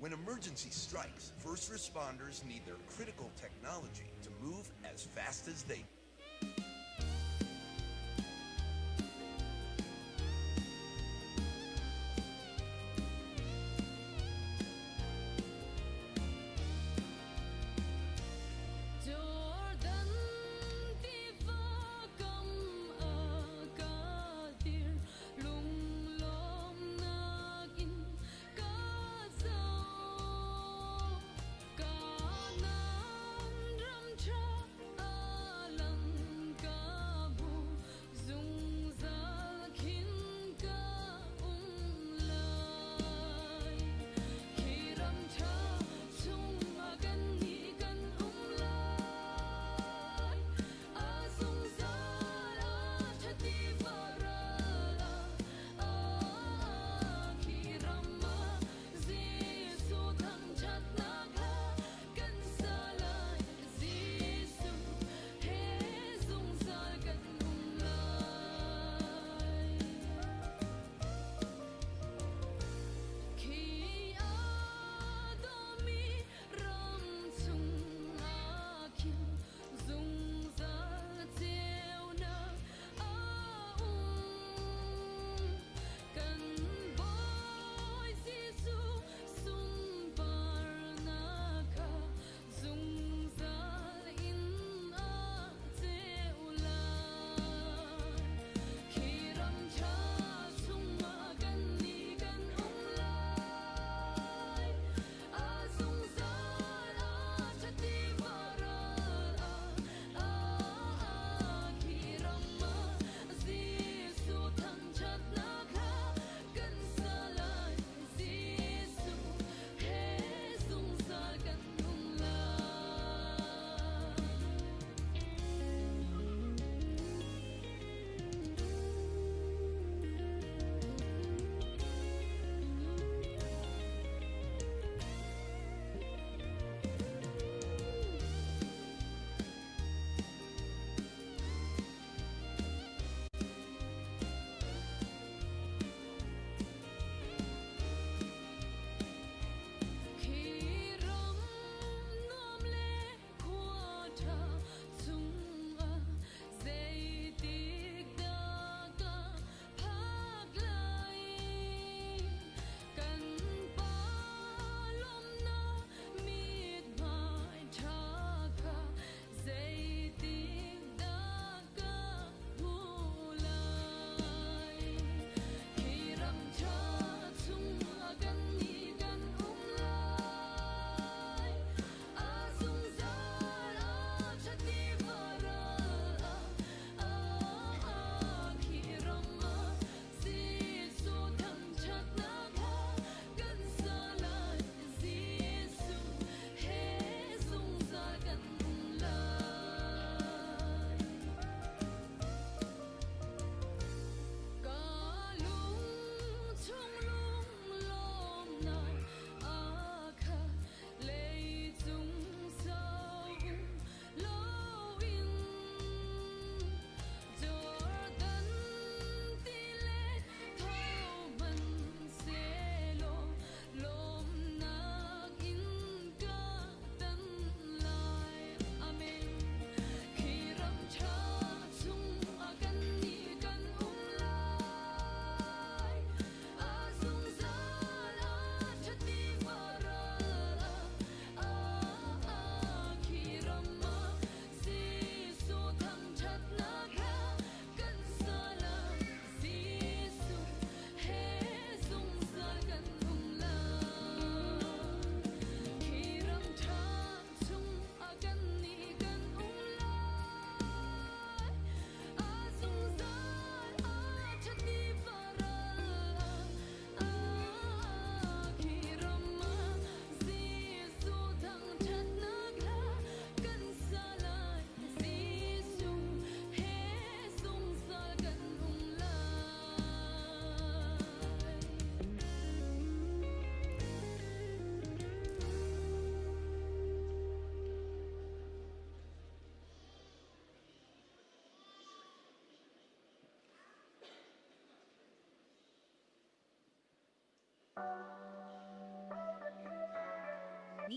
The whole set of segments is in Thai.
When emergency strikes, first responders need their critical technology to move as fast as they can.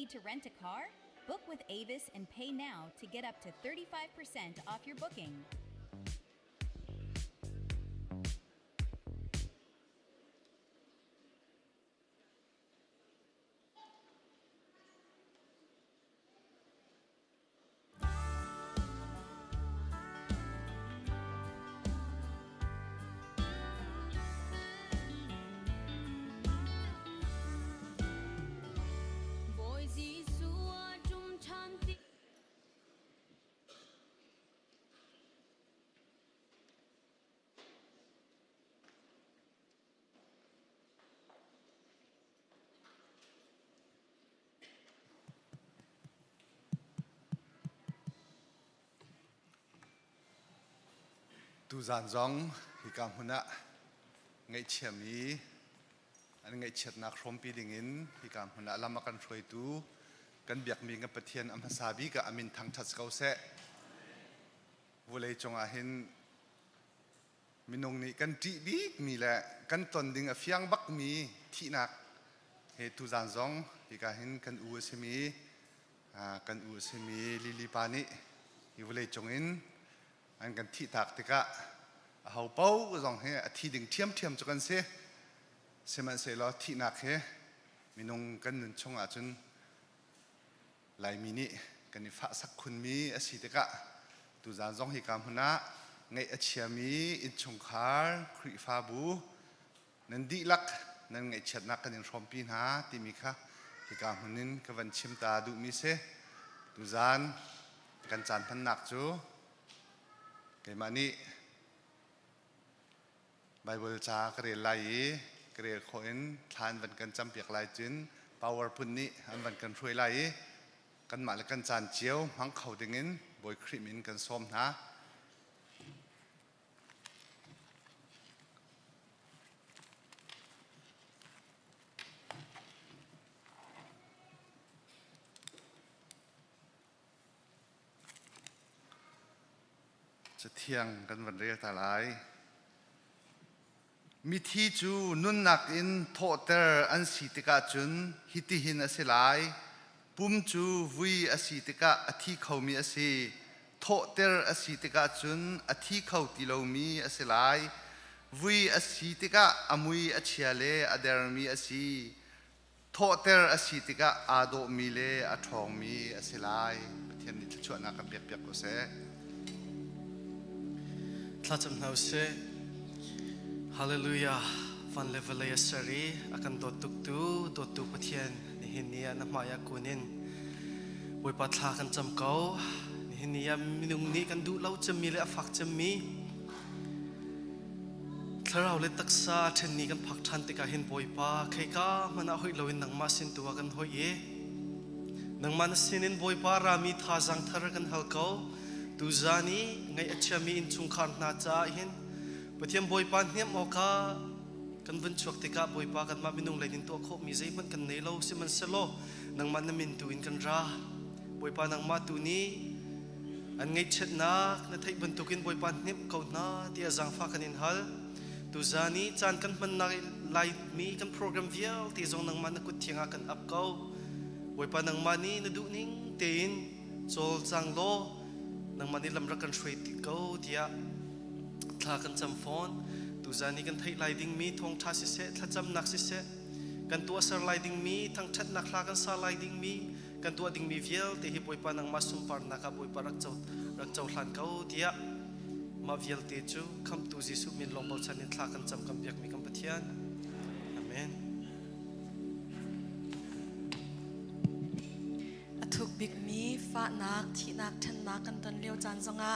Need to rent a car? Book with Avis and pay now to get up to 35% off your booking. tu zan zong hi kam huna ngai chemi an ngai chet nak khom pi dingin hi kam huna lama kan throi tu kan biak mi nga pathian am hasabi ka amin thang thas kau se volei chonga hin minung ni kan ti bik mi la kan ton ding a fiang bak mi thi nak he tu zan zong hi ka hin kan u semi kan u semi lili pani hi volei chongin anh cần thị thạc thì cả hậu bao cái dòng he thị đình thiêm thiêm cho cần xem anh sẽ lo thị nạc he mình nông cần nên trong à chân lại mini cần đi phá sắc khuôn mi ở xí thì cả tu giàn dòng hi cam hôn á ngay ở chia mi in trong khár khủy pha bù nên đi lắc nên ngay chật nạc cần đi xóm pin ha tìm mi kha hi cam hôn nên cái vấn chim ta đủ mi se tu giàn cần chán thân nạc chú cái mà ní Bible cha cái này lại cái này khoen than vẫn cần chăm việc lại chuyến PowerPoint ní anh vẫn cần phơi lại cần mà là cần chán chiếu hăng khẩu tiếng in bồi cream in cần xôm ha thiang kan van re ta lai mi thi chu nun nak in thoter an si tika chun hiti hin asilai pum chu vui asi tika athi khomi asi thoter asi tika chun athi khau ti lo mi asilai vui asi tika amui achiale adermi asi thoter asi tika ado mi le athong mi asilai pathian ni chu na ka pek pek ko se Tlatam nau se Hallelujah van levelaya sari akan dotuk tu pathian nihinia na maya kunin boy patla kan cham kau nihinia minung ni kan du lau cham mi le afak cham mi tharau le taksa then ni kan phak than te ka hin boy pa khai ka mana hoi loin nang ma sin tu kan hoi ye nang man sinin boy pa rami tha jang thar kan hal kau tu zani ngai achami in chung khan na cha hin pathiam boy pan hniam oka kan vun chuak te ka boy pa kan ma minung lein to kho mi zai man kan nei lo si man selo nang man min tu in kan ra boy pa nang ma tu ni an ngai chet na na thai bun tukin boy pan hniam ko na ti azang fa kan in hal tu zani chan kan man na lai mi kan program vial ti zong nang man na kut thianga kan up ko boy pa nang ma ni na du ning tein chol chang lo nang mani lamra kan threi ti ko dia thla kan cham phone tu zani kan thai lai ding mi thong tha si se thla cham nak si se kan tu asar lai ding mi thang that nak la kan sa lai ding mi kan tu ding mi vial te hi boy pa nang ma sum par na ka boy pa rak chau hlan ko dia ma vial te chu kham tu jisu min long bol chanin thla kan cham kam biak mi kam pathian amen thuk big mi fa nak thi nak than nak kan ton leo chan zonga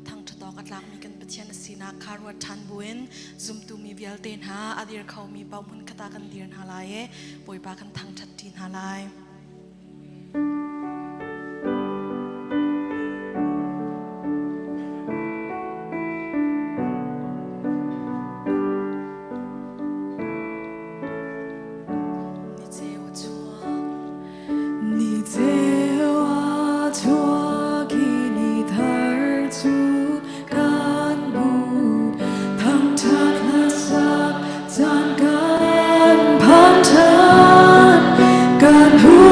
thang thadok atlak mi kan pathian asina kharwa than buin zum tu mi vial ten ha adir khau mi pawmun khata kan dir na lae poi pa kan thang that tin ha lai Hãy subscribe cho kênh Ghiền Mì Gõ để không bỏ lỡ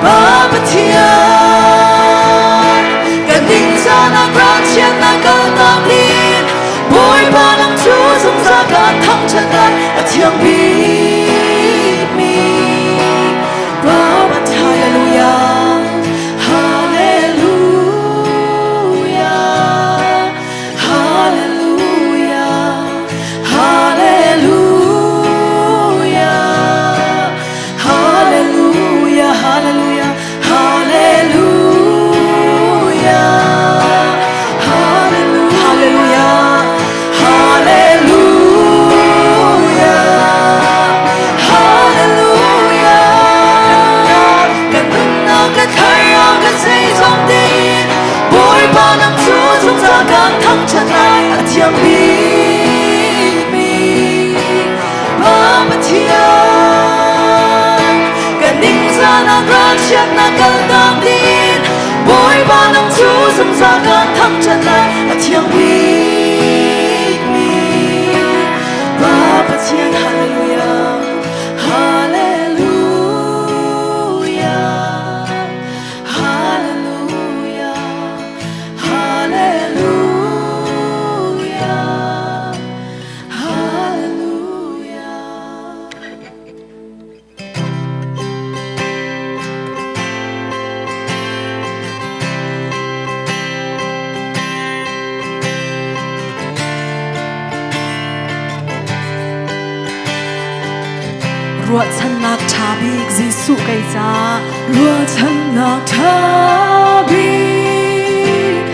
ba bất thiên cần định ra na gran chiết na cần nam liên bồi ba năm chúa dùng ra gan thăng chân gan ở thiêng bi mi ba bất hallelujah hallelujah hallelujah hallelujah hallelujah hallelujah hallelujah hallelujah thăng chân lại ở thiêng bi mi ba bất thiên cần định ra na gran chiết na cần tam tin bồi ba năm chúa dùng ra gan thăng chân lại ở thiêng bi mi ba bất thiên hallelujah hallelujah hallelujah hallelujah ruột chân nạc cha big Giêsu cây cha ruột chân nạc cha big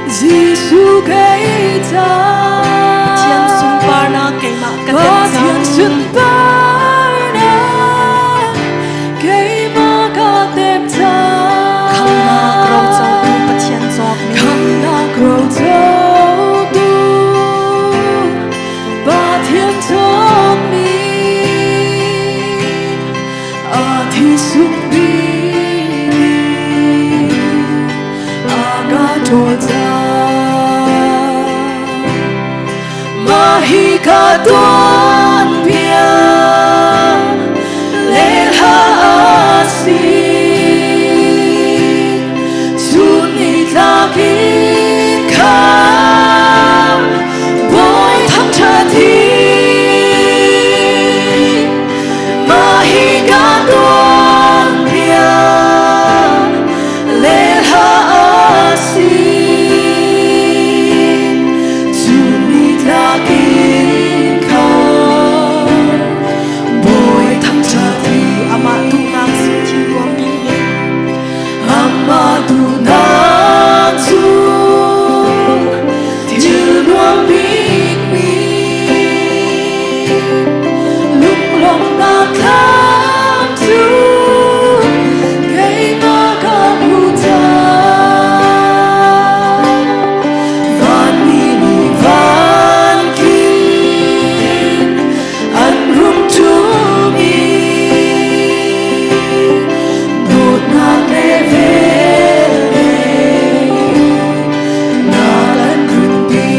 Giêsu cây cha thiên sun par na cây mạ cát thiên sun par na cây mạ cát tem cha kham na grow châu tu bất thiên chok kham na grow châu tu bất thiên chok mi thì sung bi aga toza mahi ka don pia leha asi suni lagi ka boy tham cha thi mahi ka don pia leha asi suni lagi ka boy tham cha thi ama tu nang su thi wa mi ama tu nang su thi wa mi lung long na kham tu gây ma ka puta van mi ni van ki an rum tu mi bot na le ve na kan run bi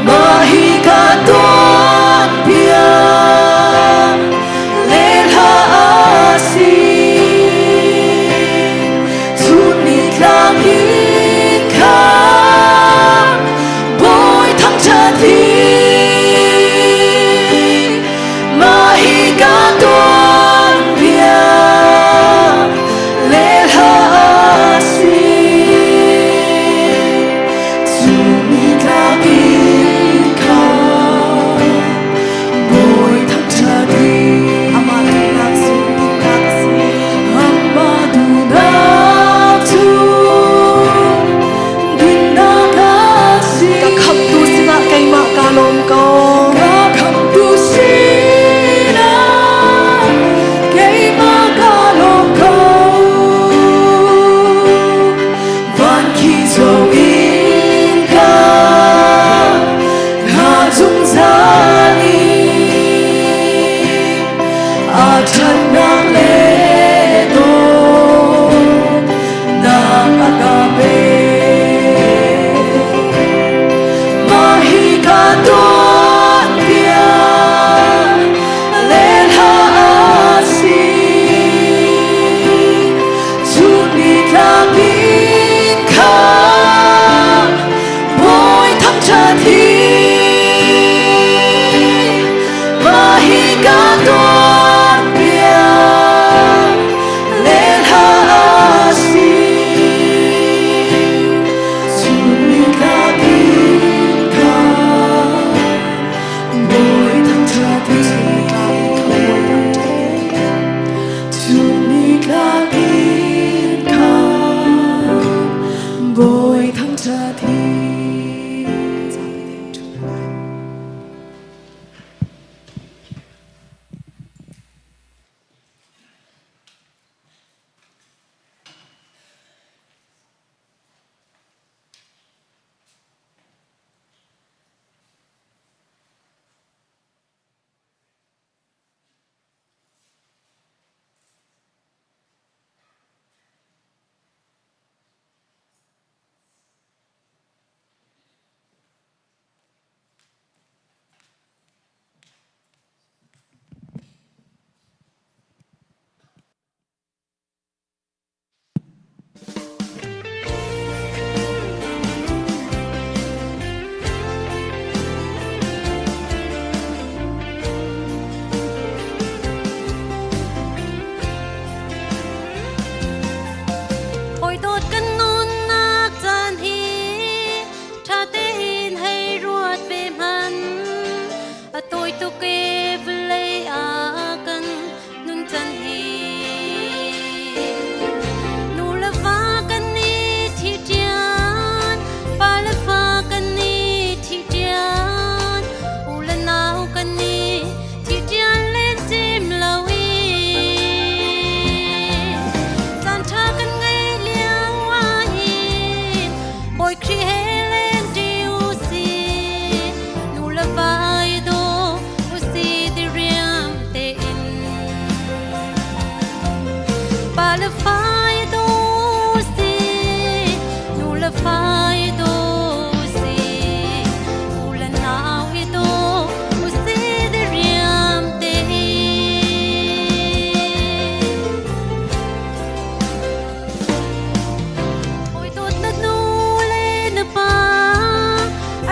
mahi ka don pia leha asi sunit lagi ka boy tham cha thi mahi ka don pia leha asi sunit lagi ka boy tham cha thi ama tu nak su nak si ama tu nak su din nak si ka kham tu sina kai ma ka lom ko ka kham tu sina kai ma ka lom ko van ki zo in ka ha zum zani a chan nang le do nang agape mahi ka don pia leha asi ba la phai do si nu la phai do si u la nau i do u si de riam te oi tot na nu le na pa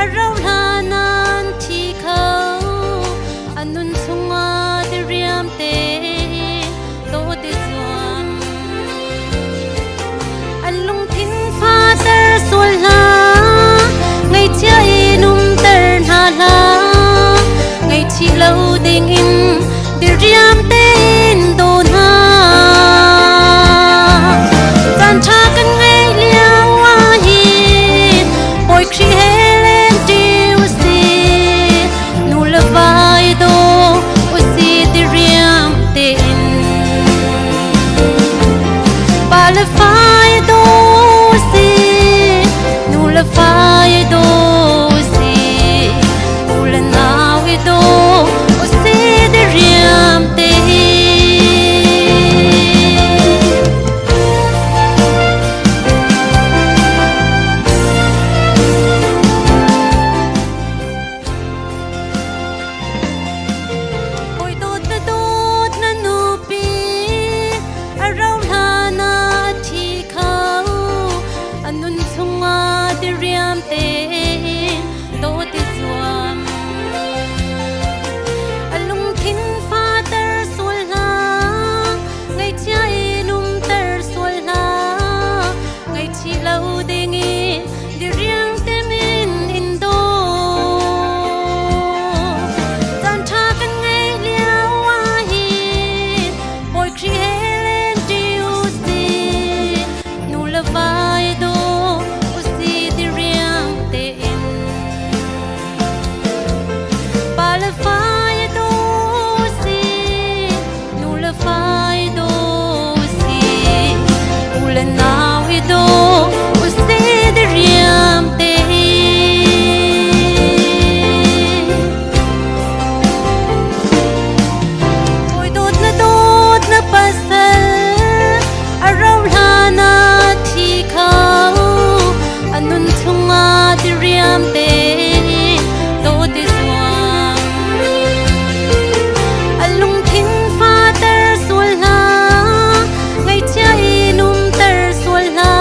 a rau la nan thi khau anun sunga de riam te do te zuam alung thin pha ter sul la ngày chia inum ter na la ngày chi lâu ding in de riam te in do na tan tha kan ngai lia wa hi oi kri helen ti usi nu la vai do usi de riam te in ba la phai do si nu la phai do si u la nau i do usi de riam te oi dot na nu pi a rau la na thi khau anun chunga de riam te do te zuam alung thin pha ter sul la ngày chia inum ter sul la ngày chi lâu ding in de riam te min in do tan tha kan ngai lia wa hi boy kri helen ti usi nu la vai do usi de riam te in ba la vai do si nu la vai do si u la nau i do usi de riam te oi dot na pasal a rau la na thi khau anun chunga de riam te do te zuam alung thin pha ter sul la ngày chia inum ter sul la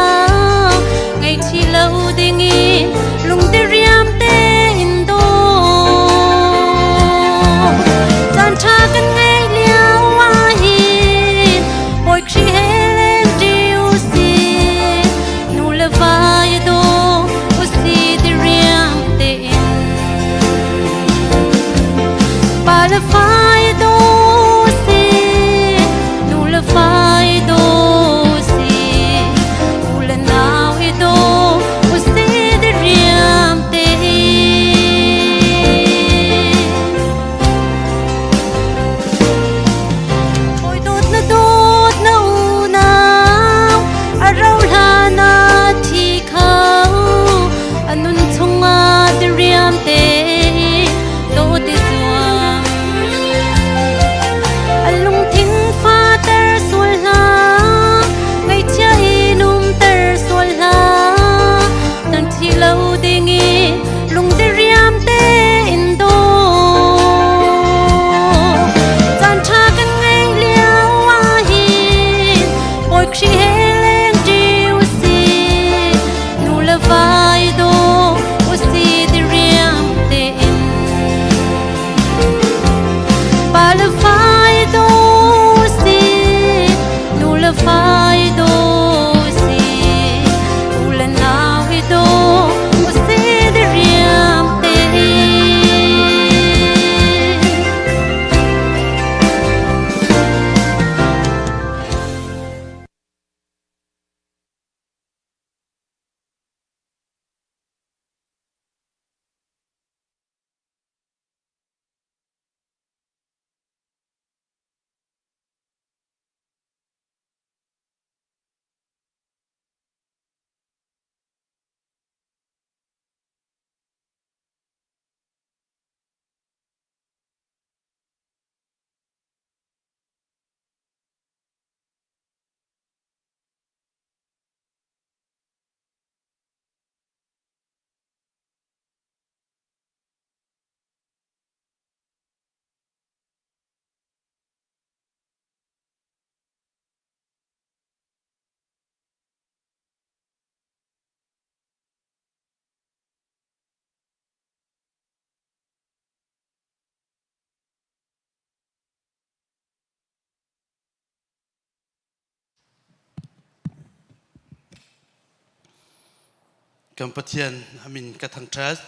cầm bát thiên mình cái thằng trust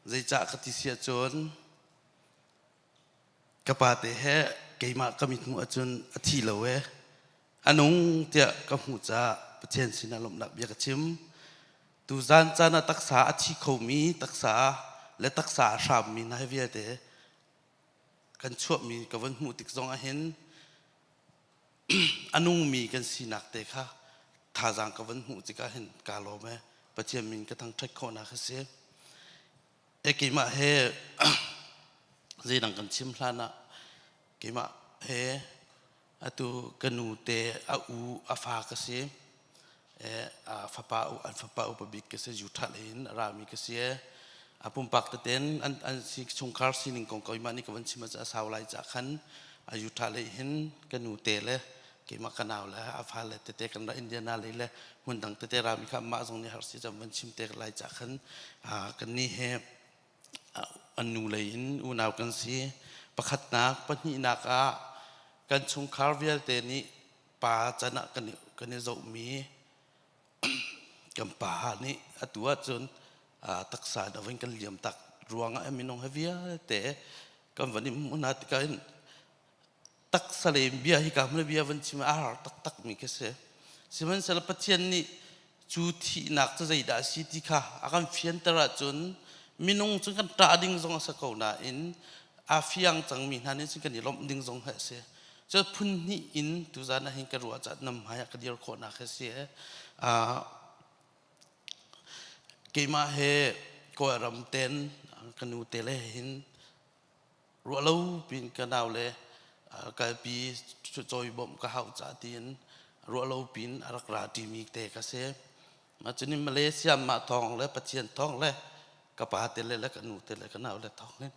dây dạ cái tisia chốn cái bà thế hệ cái mà cái mình mua chốn thi lâu ấy anh ông tiệt cái mua cha bát thiên xin lỗi đặc biệt cái chim tu gian cha na tác xã thi khẩu mi tác xãและตักษาสามมีนายเวียเตกันชั่วมีกับวันมุติกซองเห็นอนุมีกันสีนักเตค่ะท่าจางกับวันมุติกาเห็นกาโลแม่ปะเทียมินก็ทั้งทักคนนักเสียเอกิมาเฮจีนังกันชิมพลานะกิมาเฮอตุกันนูเตอาอูอาฟากเสียฟ้าป่าอุปบิกเสียยุทธาเลนรามีเสียปุ่มปักตะเต้นอันสิชงคาร์สินิงของกอยมานี่ก็วันชิมาจะสาวไลจากขันอายุทะเลเห็นกันนูเตเลยเกี่ยมากันเอาแล้วอาฟาเลยเตะกันละอินเดียนาเลยเลยมันดังเตะรามิคำมาตรงนี้ฮาร์สิจะวันชิมเตะไลจากขันกันนี่เฮอันนูเลยอินอุณาวกันสิประคัดนักปนินักกันชงคาร์เวียเตนี่ป่าจะนักกันนี่จะมีกันป่านี่ตัวจนตักษาดาวินกันเลี้ยมตักรวงไอ้มินองเฮวียแต่กันวันนี้มุนาติกันตักสเลมเบียฮิกามันเบียวันชิมาตักมีแค่เสียสิมันสารพัดเช่นนี้จูที่นักจะใจด่าสิที่ข้าอาการเฟียนตระจนมินองจึงกันตาดิ้งซงสักคนน่ะอินอาฟิยังจังมีนันนี่จึงกันนี่ล้มดิ้งซงเฮเสียจะพุ่นนี่อินตุจานะเห็นกันรัวจัดนำหายกันเดียวคนนักเสียกี่มาเฮก็รำเต้นกันนูเตเลหินรัวเล่าปีนกันเอาเลยกันปีจอยบ่มก็หาจัดดินรัวเล่าปีนรักราดีมีเตะกเสมาจนนี่มาเลเซียมาทองเลยปะเทียนทองเลยกับปาเตเลแล้วกันนูเตเลกันเอาเลยทองนี่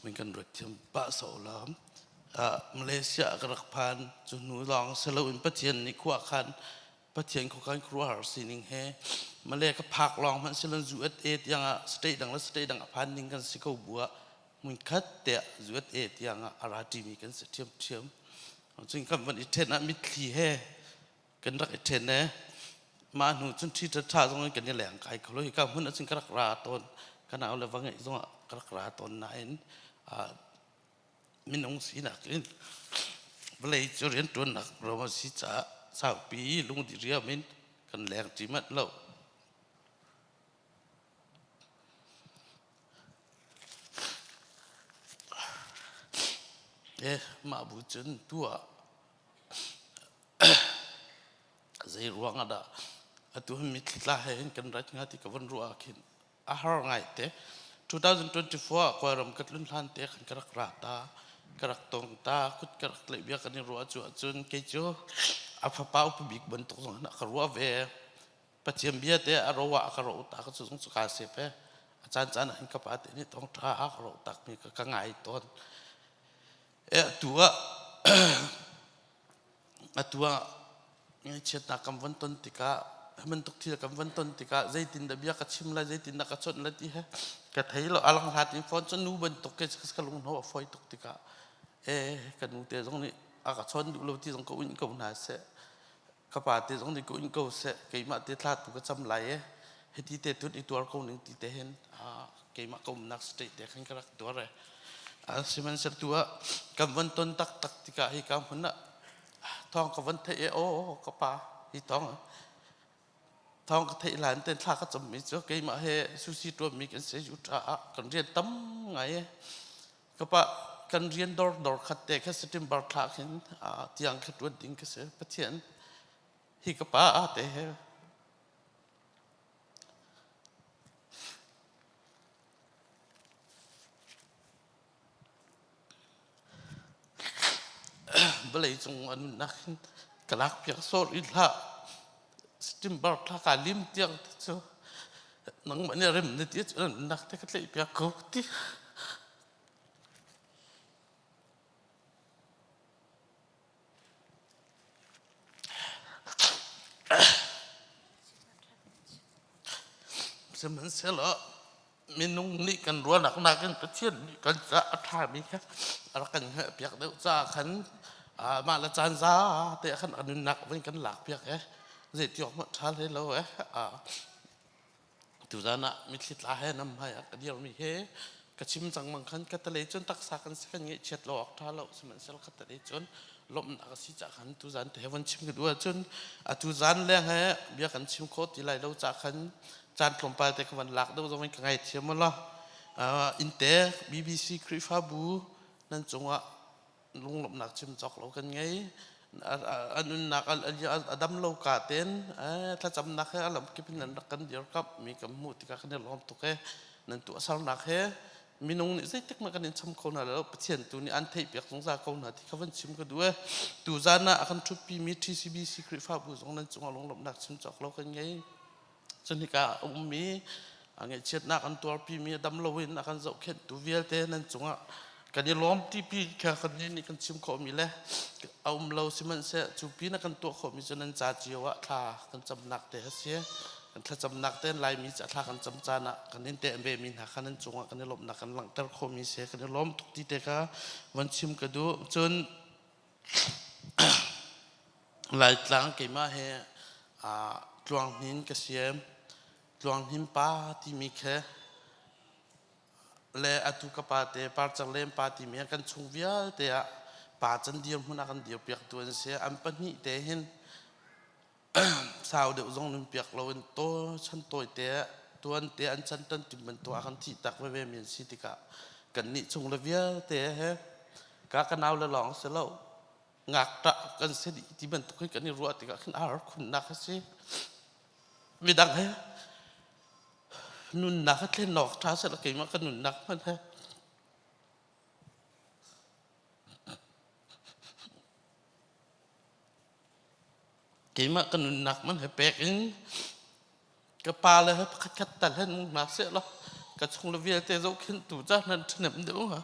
มันกันรถเทียมปะโสลามมาเลเซียกระพันจนหนูลองเสลวินปะเทียนในขั้วคันปะเทียนของการครัวหาสินิงเฮมาเลก็พักลองมันเสลนจูเอตยังสเตย์ดังและสเตย์ดังพันนิงกันสิเขาบัวมันคัดเตะจูเอตยังอาราดีมีกันเทียมจึงคำวันอิเทนมิตรีเฮกันรักอิเทนเนี่ยมาหนูจนที่จะท่าตรงนั้นกันนี่แหลงไก่เขาเลยก็มันจึงกระราตนกันเอาเลยว่าไงตรงกระราตนไหนมินองสีนักอินเวลาจะเรียนตัวนักเรามาสิจ้าสาวปีลุงดิเรียมินกันแรงจีมัดเล่ามาบุญนตัวใจรวงadaตัวมิตรลาเห็นกันรัชงาที่กับวันรัวขินอาหารไงเตะ2024ก็รำกัดลุ่นล้านเตะกันกระกราตากระตงตาคุดกระเลียกันในรัวจุนเกจูอาภาป้าอุปบิกบรรทุกส่งนักรัวเวปัจเจียมเบียเตะอารวะกระอุตาก็สุงสุขาเสพอาจารย์เห็นกับอาเตนี่ต้องท่ากระอุตามีกระไงต้นตัวนี่เชื่อตากำวันต้นติกามันตกที่กำวันต้นติกาใจตินดับยากัดชิมละใจตินนักชนละที่ฮะกัดไทยเราอลังหาดินฟอนจนนูบันตกเกสกัลงหัวฟอยตกติกากันนูเตะตรงนี้อากาศชนดูเราที่ตรงกุ้งกุ้งน่าเสะกระป๋าเตะตรงนี้กุ้งกุ้งเสะเกี่ยมาเตะทาตุกจำไหลเฮที่เตะตุดอีตัวกุ้งหนึ่งที่เตะเห็นเกี่ยมากุ้งนักสเตะเตะขันกระตัวอะไรสิมันsertua กำวันต้นตักติกาให้กำคนน่ะทองกำวันเทโอกระป๋าที่ทองก็เทหลานเต้นท่าก็จะมีเจ้าเกี่ยมาให้สุสีตัวมีกันเสียอยู่ท่ากันเรียนตั้มไงกระป๋ากันเรียนดอร์ขัดเตะแค่สติมบาร์ทักเห็นที่ยังขัดวันดิ้งก็เสียปะเทียนที่กระป๋าเตะเบลย์จงอันนักกลักเพียงโซลอิละสติมบาร์ทักการลิมเตียงเจ้านังมันเนี่ยเริ่มนิดเดียวนักแต่ก็เลยเพียงกูที่สมันเสร็จแล้ว มีนุ่งนี่กันรัวหนักหนักกันประเทศนี่กันจะท่ามีแค่อะไรกันเหอะเปียกเดี๋ยวจะขันมาละจานซาแต่ขันอันหนักเป็นกันหลักเปียกเจ็ดยกมาทานให้เราตัวนั้นมีคิดลาให้น้ำให้กันเดียวมีกระชิมจังมังคันกัตเลจนตักสากันสักเงี้ยเช็ดหลอกท่าเราสมันเซลกัตเลจนลมหนักสิจากขันตัวนั้นแต่วันชิมกันด้วยจนตัวนั้นแรงให้เบียกันชิมโคตรที่ไรเราจากขันจานกลมไปแต่กวันหลักเราจะไม่ไงเทียมมันละอินเตอร์ BBC คริฟาบูนั่นจงว่าลุงลมหนักชิมจอกเรากันไงอันนั้นหนักอันดำเรากาเต้นถ้าจำนักให้อารมณ์คิดเป็นนักกันเดียวกับมีกำมุติกันเนี่ยล้อมตุกนั่นตัวสาวนักให้มีน้องนี่สิที่มากันเนี่ยชมคนอะไรแล้วเชียนตัวนี้อันเทียบอย่างสงสารคนที่เขาเป็นชิมกันด้วยตัวจานน่ะอาการทุบปีมี TCB Secret ฟ้าบุษงนั้นจงว่าลงลมหนักชิมจอกเรากันไงจนที่กามีอันนี้เช็ดนักอันตัวปีมีดำเราเว้นอาการเจ้าเข็นตัวเวียเต้นั่นจงว่ากันเนี่ยล้อมที่ปีแค่กันนี้กันชิมเขามีแล้วเอาเราสิมันเสียจูปีนักกันตัวเขามีจนนั้นจ่าเจียวท่ากันจำนักแต่เสียถ้าจำนักเต้นลายมีจะท่ากันจำจานะกันนี่เตะเบมีหนักกันนั้นจงว่ากันนี่ลบหนักกันหลังแต่เขามีเสียกันนี่ล้อมทุกทีเตะค่ะวันชิมกันดูจนหลายครั้งเกี่ยมาเฮจวงหินกระเสียมจวงหินป้าที่มีแค่และอตุกปาเตปาจังเลมปาที่มีกันชงวิลเตะป่าจันเดียมหุ่นกันเดียวเปียกตัวเสียอันปนิเตเห็นสาวเดี๋ยวจงนึกเปียกเราเป็นโตฉันโตเตะตัวอันเตะอันฉันตันติมันตัวอันที่ตักไว้เวมีสิติกะกันนี่ชงละเวียเตะเฮกะกันเอาละหลองเสร็จแล้วงักตะกันเสียดีที่มันตุกกันนี่รัวติกะขึ้นอาร์คุณนักสิวิดังเฮนุนนักเล่นนอกท้าเสร็จแล้วเก่งมากกันนุนนักมันเฮเกี่ยมกันนุนนักมันให้เป๊กเองกระปาเลยให้คัดแต่เล่นนักเสียแล้วกระชงระเวียเตะเราขึ้นตู่จ้านั่นถนอมเดี๋ยวฮะ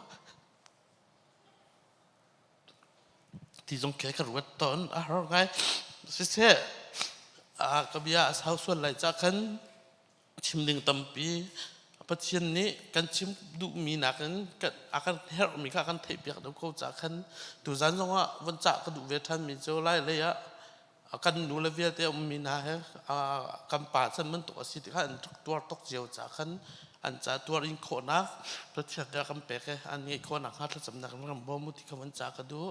ที่จงแค่กระวัดตอนอะไรไงเสียกระเบียสาวส่วนไหลจากขันชิมดึงตั้มปีปัจจุบันนี้การชิมดูมีนักกันอาการเฮร์มีการเทียบอย่างเดียวเขาจากขันตู่จันทร์ว่าวันจากกระดูเวทันมีเจ้าไล่เลยอะกันดูแลเวียเตียมีนะฮะกำปาฉันมันตัวสิทธิ์ขันตัวตกเจียวจากขันอันจากตัวอินโคนักประเทศเดียวกันเป๊กอันนี้โคนักฮัทสำนักมันบ่มุติขวันจากกระดู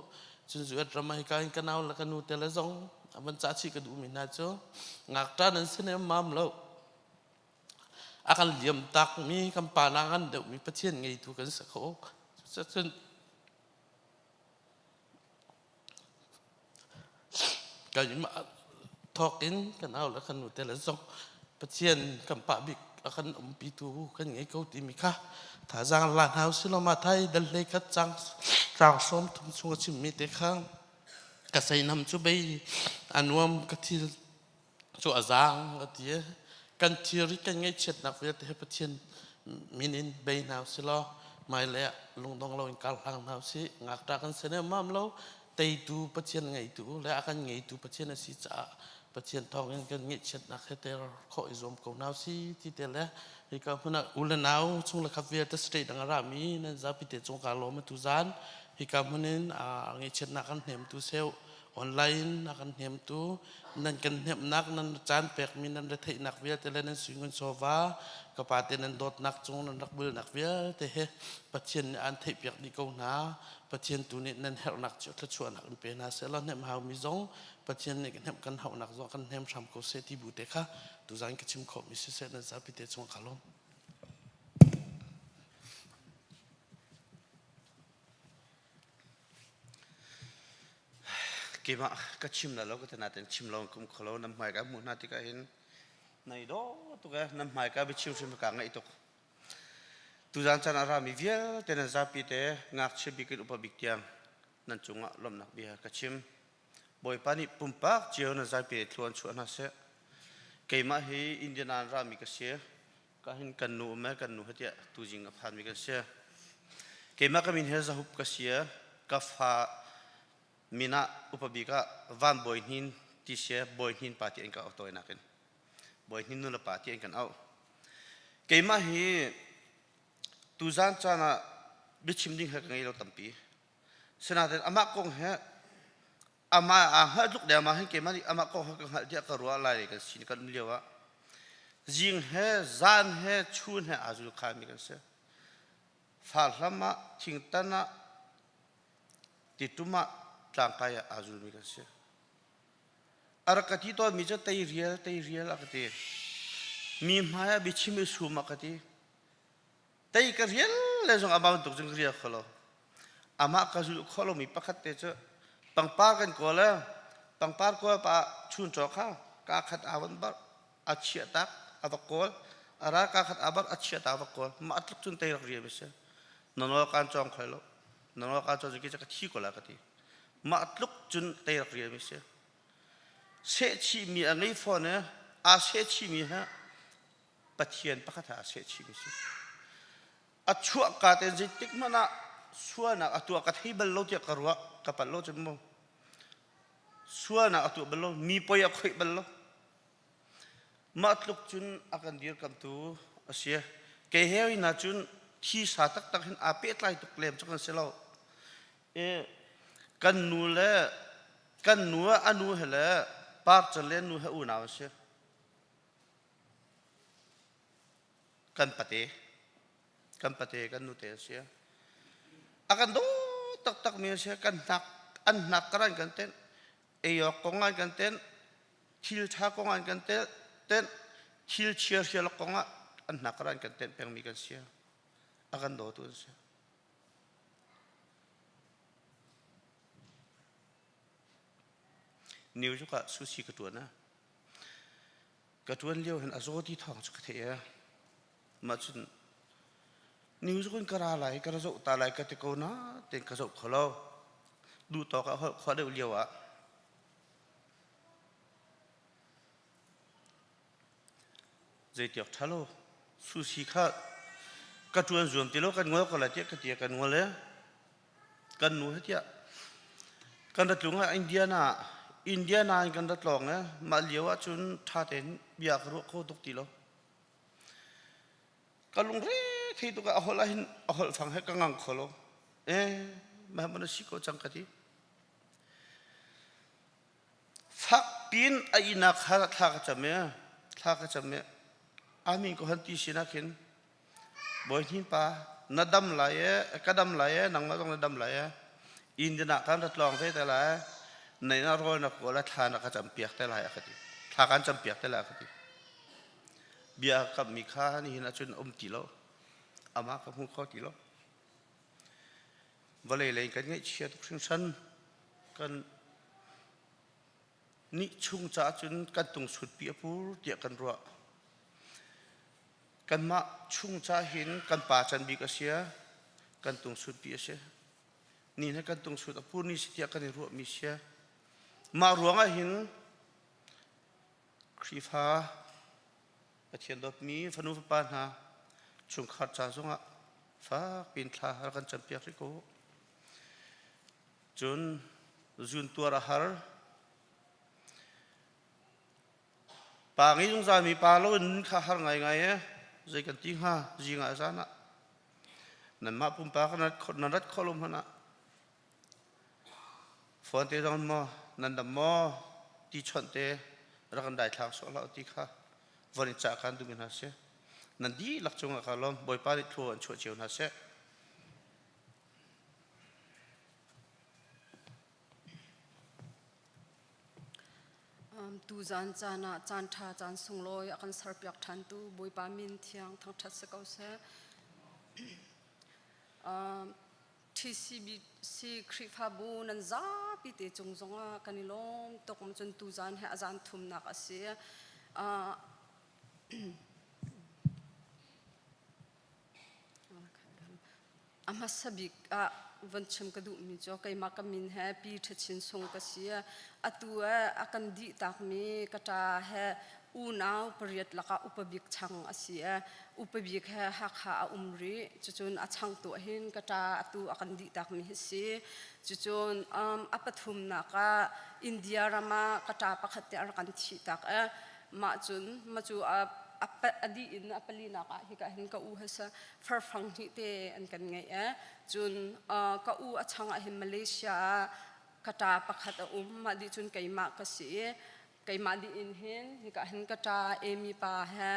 จนสุดเราไม่การกันเอาแล้วกันนูเตลซองวันจากชีกระดูมีนะเจ้างักตานั้นเสนอมาแล้วอาการเหลี่ยมตักมีกำปานังเดี๋ยวมีประเทศไงถูกกันสักเขาจนก็ยิ่งมาทอกินกันเอาแล้วกันนูเตลซองประเทศกำปาบิกแล้วกันปีตูกันไงเขาตีมีค่ะถ้าจางลานเฮาสิเรามาไทยดันเลยกัดจางส้มทุ่มชงชิมมีเตะข้างกระใส่น้ำจุบอันวมกะทิชัวจางกะทิกันทีริกันไงเช็ดนักเวทให้ประเทศมินินเบย์นาวสิเราไม่เละลงตรงเราอินการทางนาวสิงักตากันเสนอมาเราแต่ดูประเทศไงดูและอาการไงดูประเทศนั้นสิจ้าประเทศทองกันไงเช็ดนักให้เตะข้ออิจมของนาวสิที่เตะแล้วที่เขาพูดนะอุลนาวช่วงละครับเวทสเตย์ดังรามีนั่นจะพิเศษจงการลมตุจานที่เขาพูดนั้นไงเช็ดนักกันเหมตุเซลออนไลน์นักกันเหมตุนั่นกันเหมนักนั่นจานเปกมีนั่นได้ที่นักเวทแล้วนั่นสิ่งเงินโซฟากับปาเตนันโดดนักจงนั่นนักเบลนักเวทแต่ประเทศอันที่เปียกดีกูนาประเทศตัวนี้นั่นเฮลนักจุดชวนนักเป็นนาเซลล์เนี่ยมามีจงประเทศนี้กันเหมกันเฮานักจงกันเหมทำโคเซติบุตรค่ะตัวจันก็ชิมขอบมิเศษนั่นจะพิเศษจงขลุ่มกี่มาก็ชิมแล้วเราก็ถนัดแต่ชิมลองคุมขลุ่มน้ำหมายกับมูนาที่ก็เห็นในดอตัวแกน้ำหมายกับไปชิมกลางไงตัวตัวจันทร์รามีเวียแต่นั่นจะพิเศษงักชิบิกิอุปบิกเตียงนั่นจงอ่ะลมนักเบียก็ชิมบ่อยปานิปุ่มปักเจียวนั่นจะพิเศษทวนชวนน่ะเสียกี่มาให้อินเดียนรามีก็เสียก็เห็นกันนูแม่กันนูเฮียตัวจริงกับพันมีก็เสียกี่มาก็มีเฮจะหุบก็เสียก็ฟ้ามีน่ะอุปบิกะวันบ่อยหินที่เสียบ่อยหินปาที่เองก็เอาตัวนักกันบ่อยหินนู่นละปาที่เองกันเอากี่มาให้ tu zan chana bichim ding ha kangai lo tampi sena den ama kong he ama a ha luk de ma hen ke mani ama kong ha ka dia ka ruwa lai ka sin kan lewa jing he zan he chun he azul kha mi kan se fal lama thing tana tituma tangkaya azul mi kan se arakati to mi je tai real akati mi maya bichim su makati tai ka real le jong amount tuk jong ria kholo ama ka zul kholo mi pakhat te che pangpar kan ko la pangpar ko pa chun cho kha ka khat awan bar achia tak avakol ara ka khat abar achia tak avakol ma atluk chun tai ria bese nono kan chong kholo nono ka cho ji ka thi ko la kati ma atluk chun tai ria bese se chi mi angai phone a se chi mi ha pathian pakhatha se chi mi se achua ka te jitik mana suana atua ka thibal lo ti karwa kapal lo chmo suana atu balo mi poya khoi balo matluk chun akan dir kam tu asia ke hei na chun thi sa tak tak hin apet lai tuk lem chkan selo e kan nu anu hele par chalen nu he u na asia kan pate kan nu te asia akan do tak mi asia kan nak karan kan ten eyok kongan kan ten thil tha kongan kan ten thil chiar konga an nak karan kan ten peng mi kan sia akan do tu sia niu juga susi ketuana ketuan liu hen azoti thong chu the ya ma chun niu jukun kara lai kara zo ta lai ka te ko na ten ka zo kholo du to ka kho de liu a zai tiak thalo susi kha ketuan zoom ti lo kan ngo ko la ti ka ti kan ngo le kan nu hetia kan da tlunga India na kan da tlong ma liwa chun tha ten bia ro kho duk ti lo kalung re thei tu ka ahol hin ahol phang he ka ngang kholo ma mana siko changkati phak pin aina kha tha ka chame ami ko han ti sina khin boy hin pa nadam kadam laye nang ma jong nadam laye India kan da tlong ve ta la nei na ro na ko la thana ka cham piak te la akati tha kan cham piak te la akati bia kap mi kha ni na chun ti lo ama ka mu kho ti lo vale le kan ngai chia tuk san kan ni chung cha chun kan tung sut pi pur tia kan ro kan ma chung cha hin kan pa chan bi ka sia kan tung sut pi sia ni na kan tung sut pur ni sia kan ro mi sia ma ruanga hin krifa athian dot mi phanu pa na chung khat cha zonga fa pin thla har kan champiak ri ko chun zun tuara har pa ngi jung za mi pa lo in kha har ngai zai kan ti ha ji nga za na nan ma pum pa kan rat kholom hana phone te dong mo nan da mo ti chon te ra kan dai thak so la ti kha vani cha kan tu min ha se nan di lak chung ka lom boy pa ri thu an chu chiu na se tu zan chana chan tha chan sung loi akan sar piak than tu boy pa min thiang thang that se kau se TCBC krifa bu nan za pi te chung zonga kanilom tokom chun tu zan he azan thum nak ase ama sabik vancham kadu mi jo kai makamin he pi thachin song ka sia atua akan di tak mi kata he unau pariat laka upabik chang asia upabik he hakha umri chuchun achang to hin kata atu akan di tak mi si chuchun apathum naka India rama kata pakhate ar kan thi tak ma chun ma chu adi in apalina ka hi ka hin ka u hasa farfang hi te an kan ngai chun ka u achanga hin Malaysia kata pakhat ma di chun kaima ka si kaima di in hin hi ka hin kata emi pa ha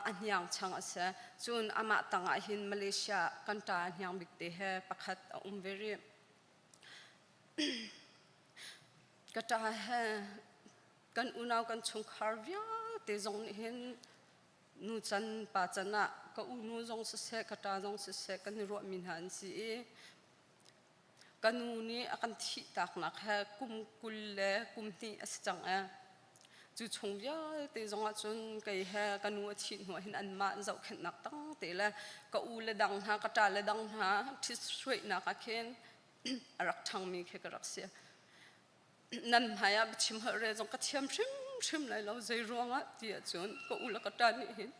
anyang chang asa chun ama tanga hin Malaysia kanta anyang bikte he pakhat very kata ha kan unaw kan chung kharvya te zong hin nu chan pa chana ka u nu zong se kata zong se kan ro min han si kanu ni akan thi tak nak ha kum kulle kum ti aschang chu chung ya te zong a chun kai ha kanu thi no hin an ma zau khen nak tang te la ka u le dang ha kata le dang ha thi sui na ka khen arak thang mi khe ka rak se nan haya bichim hare zong ka thiam shim lai lo zai ronga ti chun ko u la kata ni hin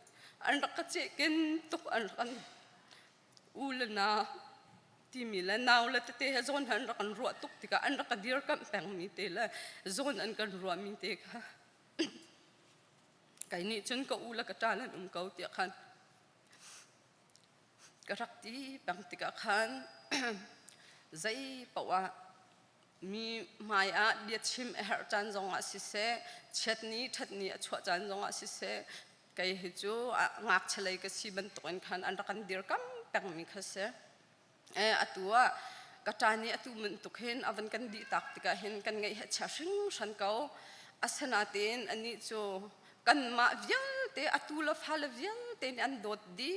an rak ka che ken tuk an kan u le na ti mi la naw la te he zon han rak an ro tuk ti ka an rak ka dir kam peng mi te la zon an kan ro mi te ka kai ni chun ko u la kata la ko ti khan ka rak ti pang ti ka khan zai pawa mi mai a dia chim her chan zong a si se chetni thatni a chwa chan zong a si se kai he chu ngak chalai ka si ban ton khan an rakan dir kam pang mi khase atua katani atu mun tukhen avan kan di tak tika hen kan ngai ha cha hring shan ko asana ten ani chu kan ma vyal te atula phal vyal ten an dot di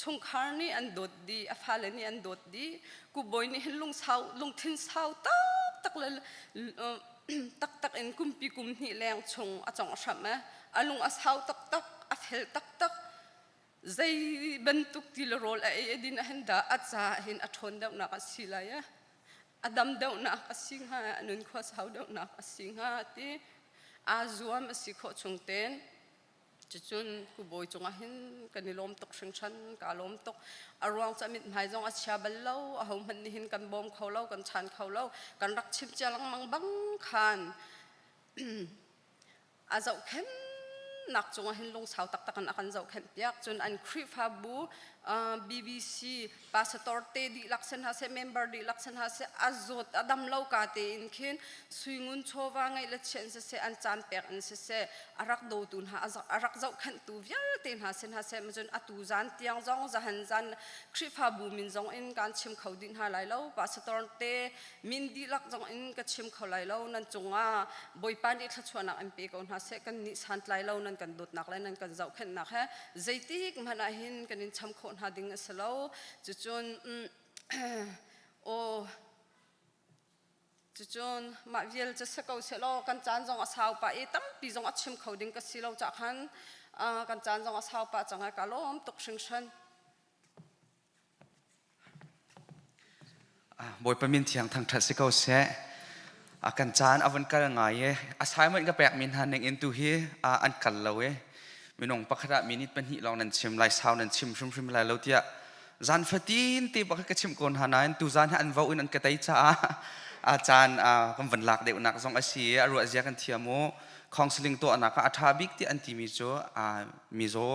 chung khar ni an dot di afal ni an dot di ku boy ni lung thin sau tak tak in kumpi kum ni leng chung achong shama alung asau tak afel tak zai bentuk til rol a edin henda acha hin athon dau na ka silaya adam dau na ka singha anun kho sau dau na ka singha ti azuam si kho chungten chun ku boy chunga hin kanilom tok singchan ka lom tok arwang chamit mai jong a chabal lo a hom han ni hin kan bom kholo kan chan kholo kan rak chim chalang mang bang khan a zau khen nak chunga hin long sau tak kan akan zau khen piak chun an krip ha bu BBC pastor te di laksan ha se member di laksan ha se azot adam lo ka te in khin suingun chowa ngai la chen se an chan pek an se arak do tun ha arak zau khan tu vyal ten ha sen ha se majun atu zan tiang zong zahan zan krip ha bu min zong in kan chim khodin ha lai lo pastor te min di lak zong in ka chim kholai lo nan chunga boipan i thachwana an pe kon ha se kan ni sant lai lo nan kan dot nak lai nan kan zau khen nak ha zaitik mana hin kan in cham khon ha ding asalo chuchun chuchun ma vial cha sakau selo kan chan jong asau pa e tam pi jong achim khoding ka silo cha khan kan chan jong asau pa changa kalom tok sing shan boy pamin thiang thang that sikau se akan chan avan kal ngai assignment ka pek min han ning into hi an kal lawe minong pakhara minute pan hi long nan chim lai sound nan chim lai lo tia zan fatin ti ba ka chim kon hanan tu zan han vau in an ka tai cha a chan kam van lak de unak zong asi aru azia kan thiamo counseling to anaka athabik ti anti mi cho mizo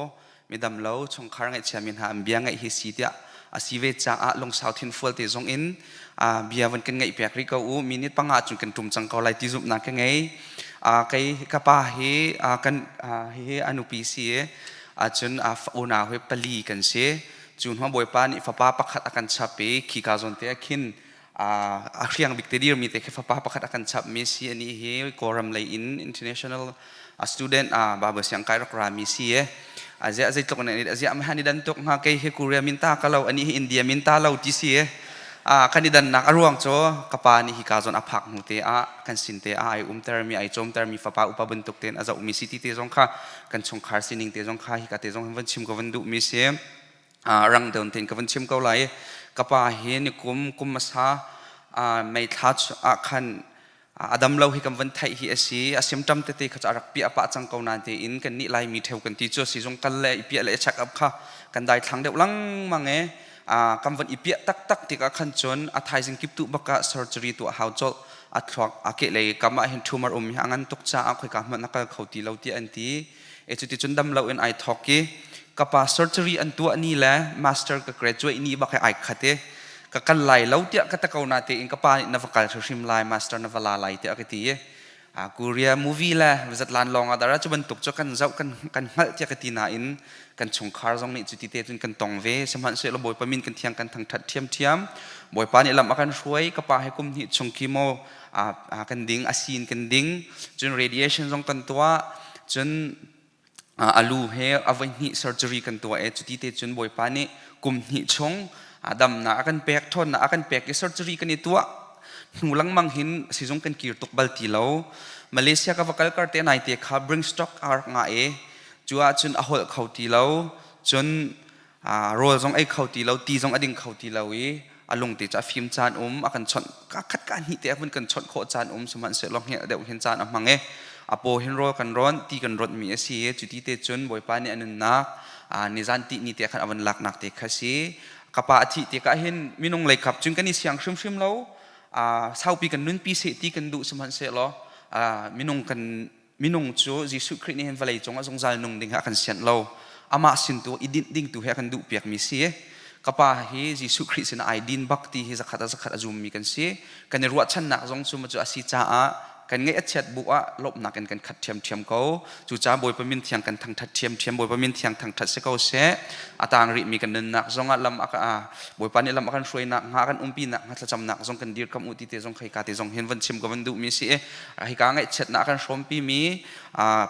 midam lo chong khar ngai chamin ha ambia ngai hi si tia asive cha a long south in full te zong in biawan kan ngai pek ri ko u minute panga chung kan tum chang ko lai ti zup na ka ngai kai kapa hi kan hi anupi si chun una hoi pali kan se chun ha boy pan fa pa pakhat akan chape khi ka zon te khin a hriang bacteria mi te khe fa pa pakhat akan chap mi si ani he koram lai in international student baba siang kai rak ra mi si azia azai tok na azia am hani dan tok ha kai he korea min ta kalau ani india min ta lo ti si kanidan nak aruang cho kapani hi ka zon aphak nu te kan sin te ai termi ai chom termi fa pa upa bentuk ten aza umi city te jong kha kan chong khar sining te jong kha hi ka te jong van chim ko van du mi se rang down ten ka van chim ko lai kapa he ni kum masa mai thach khan adam lo hi kam van thai hi asi asim tam te te kha arak pi apa chang ko na te in kan ni lai mi theu kan ti cho si jong kal le pi le chak up kha kan dai thlang deuh lang mange kam van ipia tak tika khan chon athai jing kip tu baka surgery tu how chol athwak ake le kama hin tumor angan tok cha akhoi ka man ka khoti lo ti anti chu ti chun dam lo in ai thoki kapa surgery an tu ani la master ka graduate ni ba ka ai khate ka kan lai lo tia ka ta kau na te in kapa na vakal thrim lai master na vala lai te akati Korea movie la visit lan long adara chu ban tuk cho kan zau kan hal tia ka tina in kan chung khar jong ni chu ti te chun kan tong ve samhan se lo boy pamin kan thiang kan thang that thiam boy pa ni lam akan ruai kapa he kum ni chung ki mo kan ding asin kan ding chun radiation jong kan tua chun alu he avai ni surgery kan tua e chu ti te chun boy pa ni kum ni chung adam na akan pek thon na akan pek ke surgery kan ni tua ngulang mang hin sizong kan kir tuk bal ti lo Malaysia ka vakal kar te nai te kha bring stock ar nga e chua chun ahol khau ti lo chun rol jong ai khau ti lo ti jong ading khau ti lo e alung te cha phim chan akan chon ka khat ka ni te apun kan chon kho chan suman se long he deu hin chan amange apo hin ro kan ron ti kan rot mi asi e chuti te chun boy pa ni anun na ni zan ti ni te khan awan lak nak te khasi kapa athi te ka hin minung lai khap chung kan ni siang shrim lo sau pi kan nun pi se ti kan du suman se lo minung chu Jesu Christ ni hen valai chong azong zal nung ding ha kan sian lo ama sin tu idin ding tu he kan du piak mi si kapa hi Jesu Christ na idin bhakti hi zakhat azum mi kan si kan ruat chan nak jong chu ma chu asi cha kan ngai achat bu lop nak kan khat thiam ko chu cha boy pamin thiang kan thang that thiam boy pamin thiang thang that se ko se atang ri mi kan nak jong lam aka boy pani lam akan shroi nak nga kan umpi nak nga cham nak jong kan dir kam uti te jong khai ka te jong hen van chim ko van du mi si hi ka ngai chat na kan shompi mi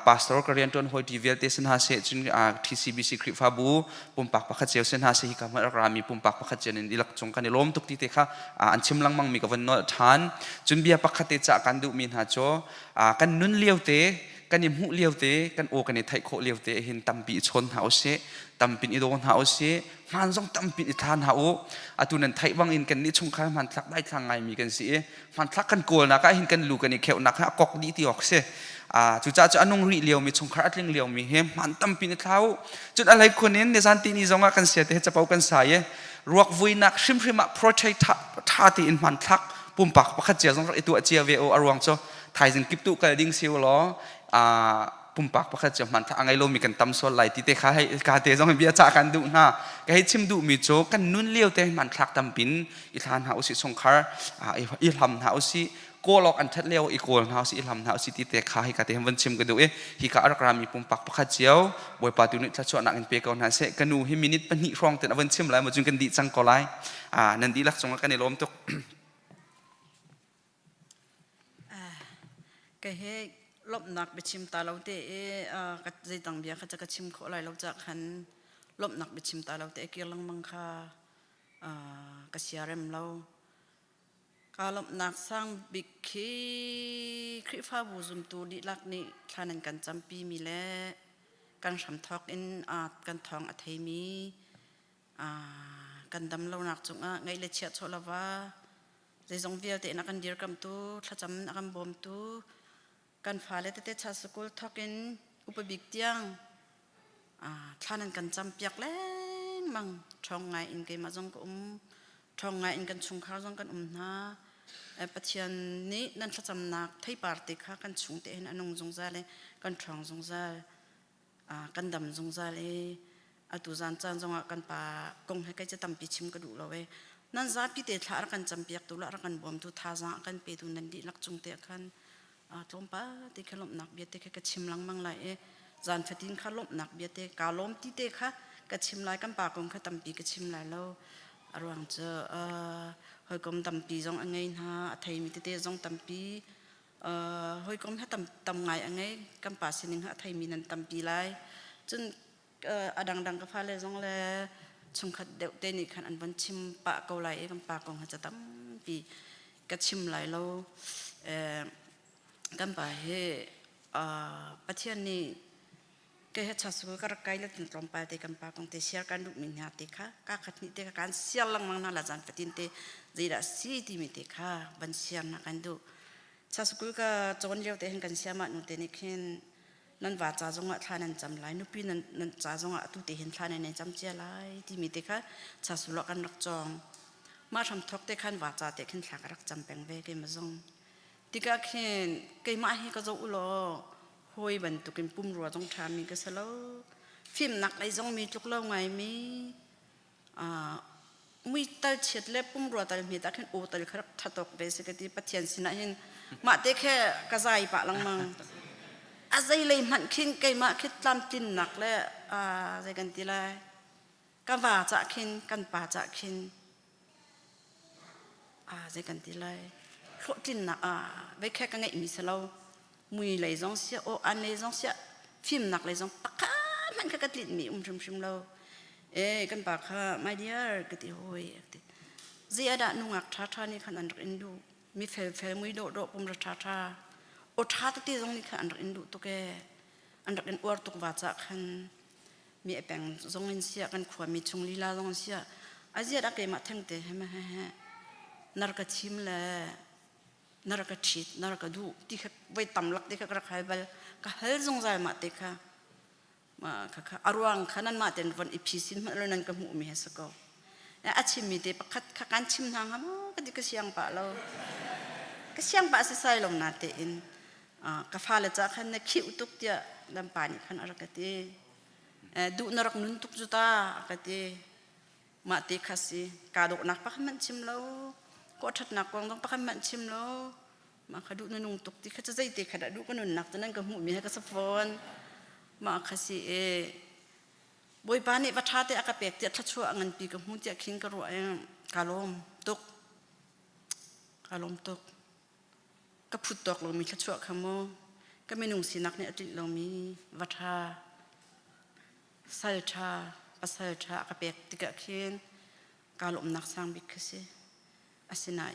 pastor Korean ton hoi ti vel te sen ha se chin TCBC Krip Fabu pumpak pakhat cheu sen ha se hi ka ma rami pumpak pakhat chen in dilak chong kan lom tuk ti te kha an chim lang mang mi ka van no than chun bia pakhat te cha kan du min ha cho kan nun lieu te kan im hu lieu te kan o kan thai kho lieu te hin tampi chon ha se tampin idon ha se man jong tampin I than ha o atunan thai wang in kan ni chung kha man thak dai thang ngai mi kan si man thak kan kol na ka hin kan lu kan ni kheu nak ha kok di ti ok se chu cha chu anong ri lieu mi chung khar atling lieu mi he man tampin thau chun alai khonin ne san ti ni zonga kan se te chapau kan sa ye ruak vui nak shrim protect tha ti in man thak pumpak pakhat che jong itu achia ve o arwang cho thai jin kip tu ka ding siu lo pumpak pakhat che man tha angai lo mi kan tam sol lai ti te kha hai ka te jong bia cha kan du na ka hi chim du mi cho kan nun lieu te man thak tam pin I than ha usi song khar I ham ha usi ko lok an that leo I kol ha usi ham ha usi ti te kha hi ka te van chim ka du hi ka ar kra mi pumpak pakhat chiao boi pa tu ni tha cho nak in pe kaun ha se kanu hi minute pan hi rong te van chim lai ma jung kan di chang ko lai nan di lak chong ka ni lom tok cái hệ lốp nặc bị chìm ta lâu thế cái dây tang bia cái chim khó lại lâu chắc hắn lốp nặc bị chìm ta lâu thế kia lăng măng kha cái CRM lâu cái lốp nặc sang bị khi pha bù zoom tu đi lạc ni khả năng cần chăm pi mi lẽ cần sắm thóc in cần thong thấy mi cần đâm lâu nặc chúng ngay lệ chết cho là va dây dòng việt thế nó cần dir cầm tu thà chăm nó cần bom tuกันฟ้าเลตเตชาสกุลทอกินอุปบิกเตียงท่านั้นกันจำเปียกเล่นมังช่องไงอินเกมาจงก็ช่องไงอินกันชุงข้าวจงกันนะปัจจัยนี้นั่นถ้าจำนักไทยปาร์ติค่ะกันชุงเตนอนงจงใจเลยกันช่องจงใจกันดำจงใจเลยตุจานจานจงกันป่ากงให้ใกล้จะตำปีชิมกระดูกเราเว้นั่นจะพิเตถากันจำเปียกตุละกันบวมตุท่าจางกันเปตุนันดีลักจงเตะกันตรงป้าที่ขลุ่มหนักเบียดเตะกระชิมลังมังไหลจานฟัดดินขลุ่มหนักเบียดเตะกาล้มที่เตะค่ะกระชิมไหลกันปากงขตำปีกระชิมไหลแล้วอรวงเจอหอยกลมตำปีจงอันไงฮะไทยมีเตะจงตำปีหอยกลมถ้าตำไงอันไงกันป่าสินิงฮะไทยมีนันตำปีไหลจนดังกระฟ้าเลยจงเลยชงขัดเดวเตนิขันอันบันชิมปะเกาไหลกันปากงฮะจะตำปีกระชิมไหลแล้วกันไปปัจจัยนี้ก็เหตุชาสุกระไกลและถึงตรงไปแต่กันปากของเตเชียร์กันดุมินหาเตค่ะการขัดนิเตการเสียลังมังนั่นละจันฟัดดินเตจีระสีที่มีเตค่ะบันเชียร์นักกันดุชาสุกุก็จนเลี้ยวเตเห็นกันเสียมาหนุเตนิเห็นนั่นว่าจ่าจงอ่ะท่านั้นจำไรนุปีนั่นจ่าจงอ่ะตุเตเห็นท่านั้นจำเจียไรที่มีเตค่ะชาสุลกันรักจองมาทำทอกเตขันว่าจ่าเตเห็นหลักรักจำแปลงเวกมาจงที่ก็เห็นเกี่ยมาให้ก็จะอุโลห ห้อยบรรทุกินปุ่มรัวต้องทำมีก็สโลฟิล์มหนักไอ้จงมีจุกเล่าไงมีมุ้ยตัดเฉียดเล็บปุ่มรัวตัดมีตาขึ้นโอตัดครับทัดตกเบสิกที่ปัจเจียนสินะเห็นมาเตะแค่กระจายปะลังมังอะไรเลยมันขึ้นไกลมาคิดตามตินหนักแล้วใจกันทีไรกันว่าจะขึ้นกันป่าจะขึ้นใจกันทีไรโคตรตินหนักไว้แค่กันไงมีสโลมุ้ยเลยจงเสียโออันเลยจงเสียฟิล์มหนักเลยจงปะก้ามันก็กระติดมีชิมเรากันปากค่ะไม่เดียร์ก็ตีโอยเจียดนุ่งอักท่านี่ขันอันรันดูมีเฟลมุ้ยโดปุ่มรัท่าโอท่าตักที่ตรงนี้ขันอันรันดูตุกอันรันอวดตุกวาจักขันมีแปงตรงนี้เสียกันขวามีชงลีลาตรงเสียอาเจียดอะไรมาทั้งเตะให้มาให้นรกชิมเลยนรกชีดนรกดูที่เขาไว้ตำลักที่เขากระขายไปก็เฮลจงใจมาเตะค่ะมาค่ะอารวงขนาดมาเต็นวันอีพีสินมาแล้วนั่นก็หูมีเฮสก็อาชิมมีเตะปักขัดการชิมทางฮะมั้งก็ที่ก็เสียงปะเราก็เสียงปะสิใส่ลงนาเตอินกาฟ้าเลยจ้าขันเนี่ยคิวตุกเดียลำปานี่ขันอะไรกันเตดูนรกนุนตุกจุตากันเตมาเตะคัสิกาดกนักปักมันชิมเราก็ทัดหนักกว่าต้องปักมันชิมเรามาขดูนุ่งตุกที่เขาจะใจเตะขนาดดูก็นุ่นหนักแต่นั่นก็หูมีให้ก็สะฟอนมาคัสิบอยปานี่วัฒน์เตะอากาศเปียกเตะทัดชัวเงินปีกับหุ่นเตะคิงกระโดดกาลมตกก็พุดตกลงมีทัดชัวขโมก็ไม่นุ่งสีนักเนี่ยติดลงมีวัฒน์ใส่ชาปัสใส่ชาอากาศเปียกติกะเขียนกาลมนักสร้างบิกสิอาศินา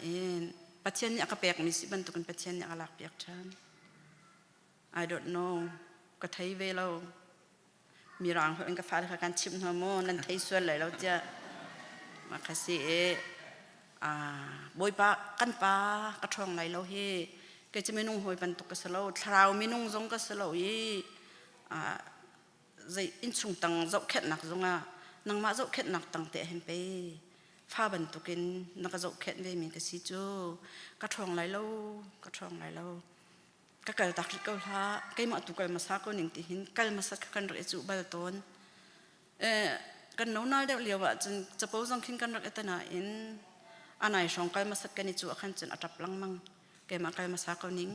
ปัจเจียนนี่อากาศเปียกมีสิบันตุกันปัจเจียนนี่อากาศเปียกชัน I don't knowก็ไทยเวลามีรางเขาเองก็ฟ้าการชิมฮอร์โมนนั่นไทยส่วนเลยเราจะมาคัสิบอยปะกันปะกระทองไหลเราเฮก็จะไม่นุ่งหอยปันตุกกระสลาวทราวไม่นุ่งจงกระสลาวใจอินชุงตังเจ้าแค่หนักจงนางมาเจ้าแค่หนักตังเตะเห็นไปฟ้าบันตุกินนักเจ้าแค่เวมีกระสิจูกระทองไหลเราก็เกิดตักที่เกาหลีก็มาตุกเกลมาซักก็หนึ่งที่หินเกลมาซักกันเรื่องจุบัลตนกันน้องน้อยเดียวเลี้ยวจะพูดจงคิดกันเรื่องนั้นอันไหนช่องเกลมาซักกันในจุขันจนอัดลังมังเกมาเกลมาซักก็หนึ่ง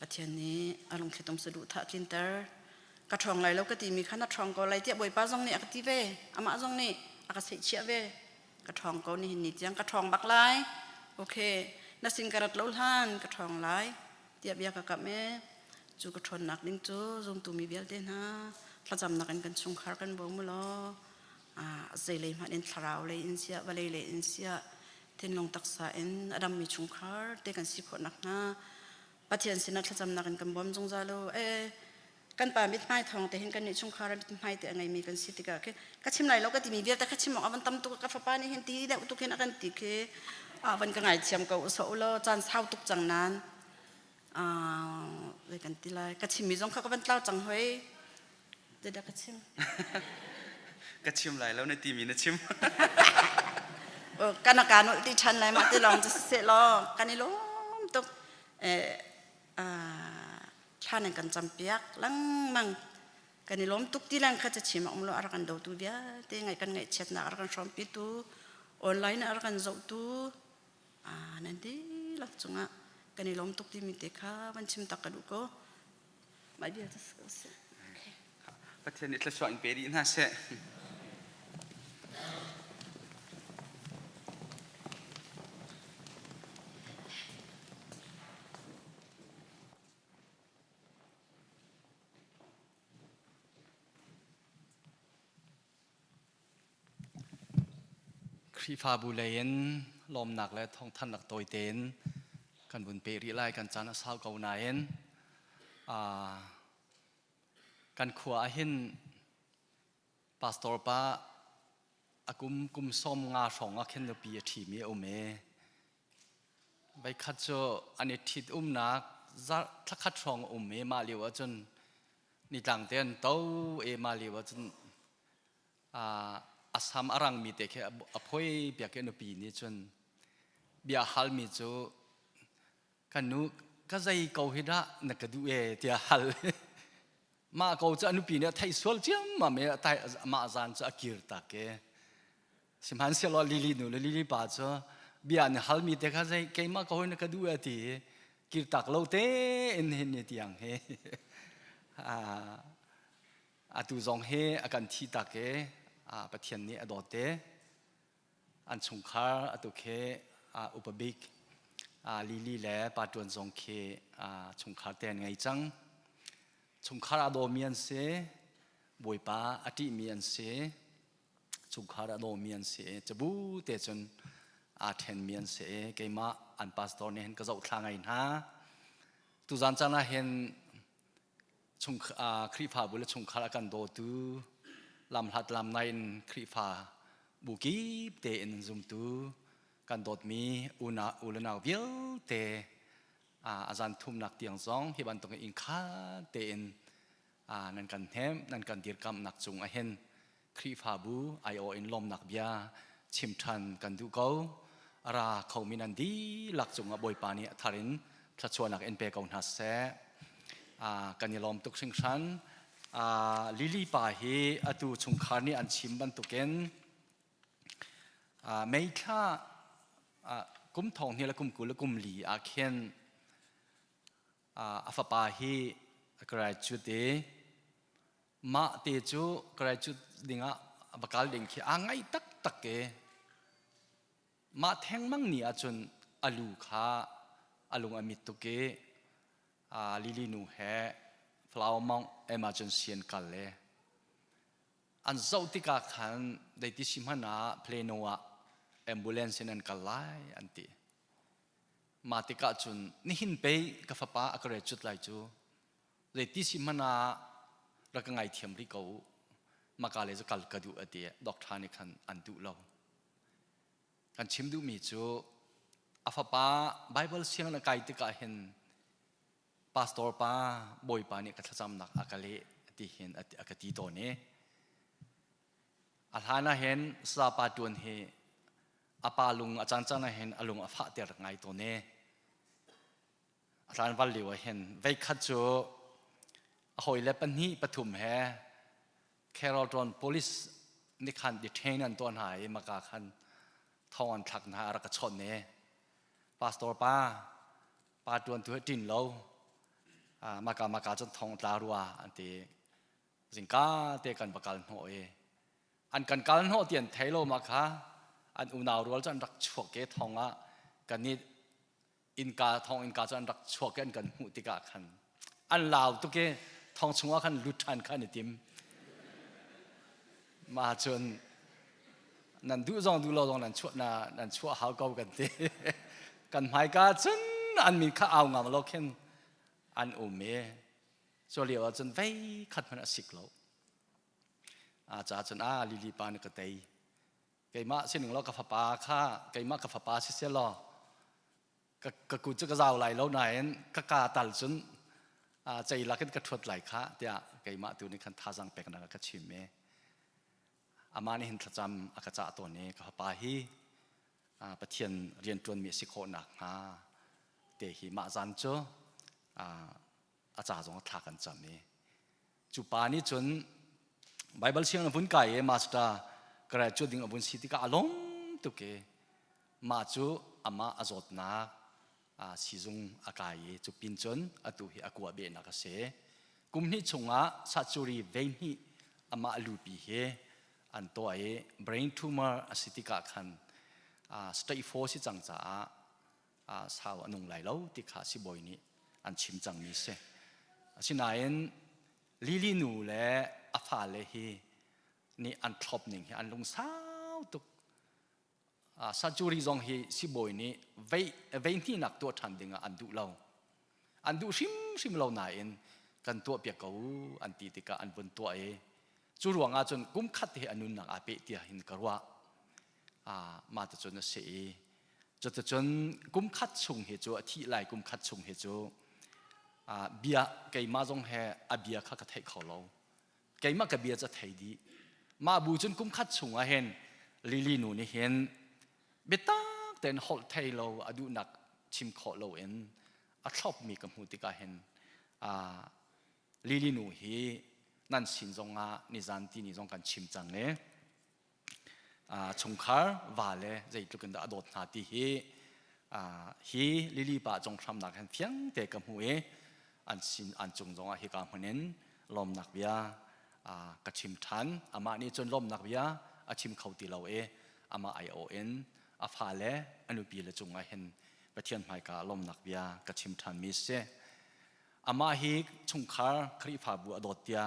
ปัจจุบันนี้อารมณ์คิดต้องสะดุดท่าทินเตอร์กระทองไหลแล้วก็ตีมีขนาดทองก็ไหลเจี๊ยบอยป้าจงนี่อักตีเวอามาจงนี่อักเสียเชี่ยเวกระทองก็นี่หินนี่ยังกระทองบักไลโอเคนักสิงกระดเล่าท่านกระทองไหลเตียบยากกับแม่จูกระทอนหนักดิ้งจูจงตูมีเบียลเดนฮะถ้าจำนักกันชงคาร์กันบ่มุลใจเลยมาเดินทราวเลยอินเสียวเลยอินเสียเทนลงตักษาอินอดัมมีชงคาร์เตกันสิพอนักนะปัจจัยสินะถ้าจำนักกันบ่มจงจาโลกันป่ามิดไม้ทองแต่เห็นกันในชงคาร์มิดไม้แต่ไงมีกันสิติกาก็ชิมไหลเราก็ตีมีเบียลแต่ก็ชิมออกมันตำตุกกาฟป้านี่เห็นตีได้อุตุเห็นอากันตีเควันก็ไงเชียมก็อุศโลจานเช้าตุกจังนั้นเลยกันทีไรกระชิมมีจงเขาก็เป็นเต้าจังเฮ้ยเดี๋ยวกระชิมกระชิมไหลแล้วในตีมีนะชิมกันอาการที่ฉันไหลมาที่ลองจะเสร็จแล้วกันนี่ล้มตุกท่านั่งกันจำเปียกลังมังกันนี่ล้มตุกที่แรงเขาจะชิมออกมาแล้วอะไรกันดูตัวเบี้ยแต่ไงกันไงเช็ดหน้าอะไรกันชอมปิตูออนไลน์อะไรกันจะดูนั่นดีลักษณะกันนี่ล้มตุกที่มีเด็กค่ะวันชิมตักกระดูกก็ไม่เบี้ยจะเสียประเทศนี้จะช่วยอินเปรีน่าเสียครีฟาบูเลนลมหนักและท้องท่านหนักตัวเต้นกันบุญเปรีไล่กันจานสาวเกาหนายกันขวาเห็นปาสตอร์ป้าอากุมส้มงาสองอาเข็นปีทีมีโอเมไปคัดโจอันนี้ทิดนักถ้าคัดสองเมมาเลียวจนนี่ต่างเต้นโตมาเลียวจนอาสามอารังมีแต่แค่อภัยเบียกเนปีนี้จนเบียฮัลมีจูกันนุ ก็ใจเกาหิดะนักกระดูเอเตียฮัลมาเกาจะอนุปีเนี่ยไทยสวลเจียมมาเมไทยมาจานจะกิรตักเกสิมันเสียลลิลินูลิลิปาจ้ะเบียนฮัลมีแต่ก็ใจเกมาเกาหินักกระดูเอตีกิรตักเราเต้เอ็นเห็นเนี่ยที่ยังเฮตุจงเฮอาการที่ตักเกประเทศนี้อดอเตอันสงขลาตุเคอุปบิกลิลิแลปาตวนจงเคสงขลาเตนไงจังสงขลาโดมีอันเสบวยปาอติมีอันเสสงขลาโดมีอันเสจะบูเตจนเทนมีอันเสเกมาอันพาสตอร์เนี่ยเห็นก็จะอุทางไงนะตุจันจันเห็นชงครีฟ้าบุลชงขลากันโดตูลำหัดลำในครีฟ้าบุกีเตนซุมตูกันโดดมีอุลนาเวียวเตอาจารย์ทุ่มนักเตียงซองที่บันตรงอินคาเตนนั่นกันแฮมนั่นกันดีรกำนักจุงเห็นครีฟ้าบูไอโออินลมนักเบียชิมทันกันดูเขาราเขามีนันดีหลักจุงบอยปานีทารินทัชวนักเอ็นเปกองหัสเซกันยลอมตุกสิงชันลิลิปาเฮอตุชงคานีอันชิมบันตุเกนไม่ค่ากุมทองนี่ละกุมกุลกุมหลีอาเคนอาฟปาเฮกระไรจุดเดมาเตจูกระไรจุดดิ่งบักาลดิ่งขี้อ่างไอตักตักเกมาแทงมังนี่อาจนอลูขาอลุงอมิตุเกลิลินูเฮฟลาวมองเอมาจนเซียนกันเลยอันเจ้าติกาขันได้ที่สิมหนาเพลโนะแอมบูเลนซ์นั่นกันไล่อันตีมาติกาจุนนี่หินไปกับฟ้าอากาศจุดไหลจูได้ที่สิมหนารักไงเทียมริโกมากาเลจะกัลกระดูอดีดอกทานิคันอันดูเรากันชิมดูมีจูอาฟ้าไบเบิลเสียงนักไก่ติกาเห็นพาสตอร์ป้าบอยป้าเนี่ยก็จะจำนักอากาเลที่เห็นอากาศที่ตัวนี้อาหารน่ะเห็นสาปาดวนเฮอาปาลุงอาจารย์จ้าน่ะเห็นอาลุงอาฟ้าเตะไงตัวนี้อาจารย์วันเหลียวเห็นไว้ขัดจูหอยเล็บนี้ปฐุมเฮแคโรลตอน police นี่คันดิเทนันตัวหายมากาคันทอนทักนารักชนเนี่ยพาสตอร์ป้าดวนตัวดินเรามากาจนทองตารัวอันที่สิงก้าเตะกันประกันหัวอันกันการหัวเตียนไทยโลมาค่ะอันอุณาวรัวจันรักชัวเกทองกันนี่อินกาทองอินกาจันรักชัวเกนกันหูติกาคันอันลาวตุเกทองชัวคันลุทันคันนี่ติมมาจนนั่นดูจองดูเราตรงนั้นชั่วหาเก่ากันเตกันหมายกาจนอันมีข้าเอางามเราเข็นอันอุเมส่วนเดียวจนไว้ขัดมันสิกเราอาจารย์จนลิลิปานก็เตยไก่มาเส้นหนึ่งเรากับฟ้าข้าไก่มากับฟ้าเสียล้อก็กูจะกระจายไหลแล้วไหนก็กาตัลจนใจรักกันกระทวดไหลข้าเดียไก่มาตัวนี้คันท่าจังเป็กนักกระชิมเมอามานี่เห็นจำอากาศตัวนี้กับฟ้าฮีประเทศเรียนจนมีสิโคนักเตหิมาจันโจอาจารย์จงทักกันจำนี้จุปานี้จนไบเบิลเชียงอบุญไก่มาสตากระจุดดิ่งอบุญสิติกาอลงตุเกมาจูอามาอจดนักสิจงอากายจุปินจนอตุหิอากวเบนักเสกุมนี้ชงสัจจุรีเวนิอามาลูปีเฮอันตัวbrain tumor สิติกาคันstage 4สิจังจ้าสาวอนุงไหลแล้วติขาสิบอยนี้อันชิมจังมีเสสินายนลิลินูและอาฟาเลฮีนี่อันทบหนึ่งอันลงสาวตุกสัจจุริจงฮีสิบอยนี้เวที่นักตัวทันดิ่งอันดูเราอันดูชิมเรานายนกันตัวเปียกเขาอันตีติกาอันบนตัวจูรวงอาจนกุมขัดที่อนุนักอาเปตีหินกรัวมาแต่จนเสียจนกุมขัดชงเหตุที่ไหลกุมขัดชงเหตุเบียไก่มาจงแห่อาเบียข้ากระเทยเขาเราไก่มากับเบียจะไทยดีมาบูจนกุมขัดชงเห็นลิลินูนี่เห็นเบต้าแต่หดไทยเราอดูนักชิมขอเราเอง อัชอบมีกับหูติกาเห็นลิลินูฮีนั่นสินจงนิจันทีนิจงกันชิมจังเนี่ยชงคาร์วาเลจะตุกันดาดดนาทีฮีลิลิปะจงทำนักเห็นเพียงแต่กับหูอันสินอันจงฮีกามหันเน้นลมนักเบียกระชิมทันอามานี่จนลมนักเบียอาชิมเขาตีเราอามาION อาฟาเลอนุปีละจงเห็นประเทศไทยกาลมนักเบียกระชิมทันมิเสอามาฮีชงคาร์ครีฟาบัวดดเตีย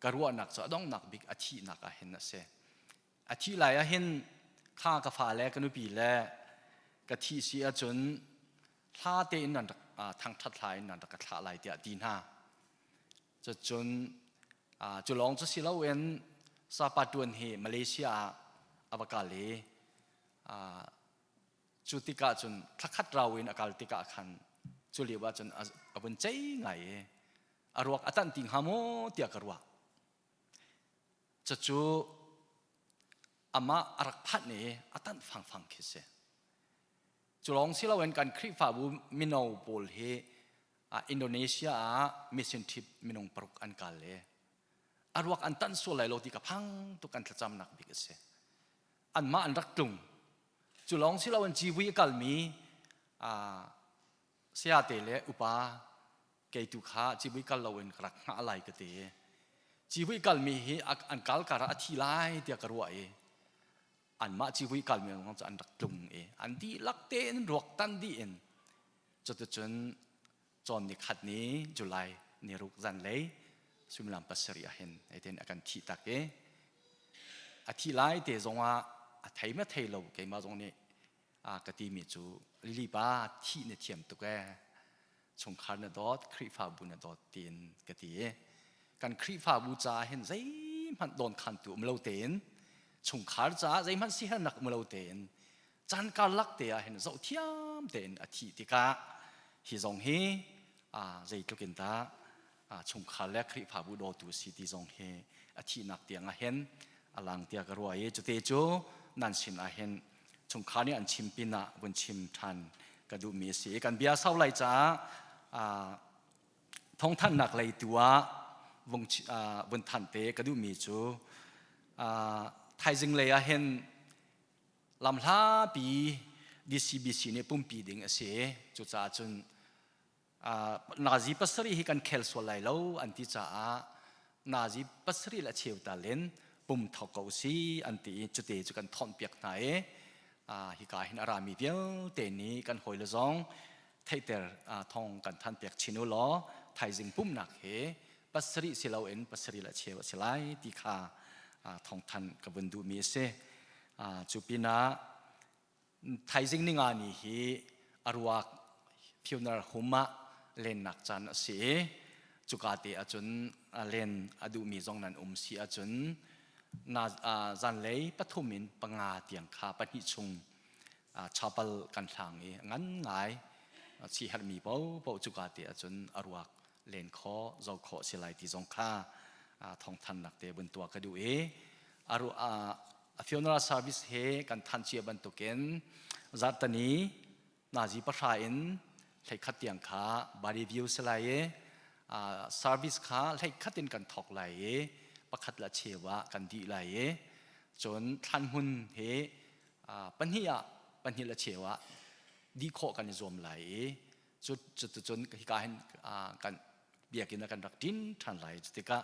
กระรัวนักจะต้องนักบิกอาทินักเห็นนะเสอาทิหลายเห็นข้ากฟ้าและกันนุปีและกะทิเสียจนท่าเตนนั่นทางทัดลายนั่นกะท่าลายเดียดีน่าจะจนจุลองจะสิลาเวนซาปาดวนเฮมาเลเซียอวกาเลจุติกาจนทักขัดเราเวนอากาศติกาขันจุลีว่าจนอวันใจไงอรวกอัตันติงฮามโมเตียกรัวจะจูอามาอรักพัดนี่อัตันฟังคิดเสจุลองสิลาเวนกันคริฟาบูมินเอาโปลเฮอินโดนีเซียมิสซินทิปมินงปรุกอันกาเลอรวกอันตันส่วนไหลโลติกับพังตุกันทะจำนักบิกเสอันมาอันรักตุงจุลองสิลาเวนจีวีกัลมีเสียเตเลอุปาเกตุขาจีวิกัลลาเวนกรักอะไรก็เตจีวิกัลมีอันกัลการะทีไลเดียกรัวอันมาจีวิกัลมีของจะอันรักตุงอันดีลักเตนรวกตันดีจนจอนนิขัดนี้จุลัยนิรุกจันเลยสุมลำปัสริยเห็นไอเดนอาการทีตักอธิไลเตจงว่าไทยไม่ไทยเราเกี่ยมาตรงนี้กติมีจูลิลิบาที่ในเทียมตุกชงคาร์นดอดครีฟาบุนดอดตีนกติการครีฟาบูจาเห็นใจมันโดนขันตุมเลวเตนชงคาร์จาใจมันสิหันนักมเลวเตนจันการลักเตียเห็นเจ้าเทียมเตนอธิติกาฮิจงเฮใจตุกินตาชงคาร์และครีฟาบูโดตุสิติจงเฮอธินักเตียงเห็นอลังเตียกรัวจุเตจูนันสินเห็นชงคานี่อันชิมปินะบนชิมทันกระดูมีสีกันเบียเศร้าไหลจ้าท้องท่านหนักไหลตัวบนทันเตกระดูมีจูไทยจึงเลยเห็นลำลาปีDCBCเนี่ยปุ่มปีดิ่งเสียจุจ้าจนนาซีปัสรีให้กันเคลสวไหลแล้วอันที่จ้านาซีปัสรีละเชียวตาเลนปุ่มเท่าเก่าสีอันที่จุดเตจุกันทอนเปียกไหนฮิกาหินอารามีเดียวเตนี้กันหอยละจงไทยเตอร์ทองกันทันเปียกชินุล้อไทยจึงปุ่มหนักเหปัสริสิลาเอ็นปัสริละเชียวสิไลตีขาทองทันกับวันดูมีเสจูปีนาไทยจึงนิงานีฮีอารวากพิวนาร์หุมะเล่นหนักจันเสียจุกาเตอจุนเล่นอดูมีจงนันเสียจุนนาจันเลยปฐุมินปังอาเตียงขาปนิชุงชาวปลกันทางนี้งั้นไงชีฮัดมีเป้าจุกาเตียจนอรวกเลนคอเจ้าขอสิไลที่จงค่าทองทันหนักเตบนตัวกระดูอรุฟิวนาร์ซาร์วิสเฮกันทันเชียบันตุเกนจัดตนี้นาจีประชาอินใช้ขัดเตียงขาบารีวิวสไลซาร์วิสขาใช้ขัดเตียงกันถอกไหลประคัดละเชวะกันดีไหลจนทันหุนเฮปัญหาละเชวะดีโคกันรวมไหลจนฮิกาเห็นกันเบียกินกันรักดินทันไหลจุดก็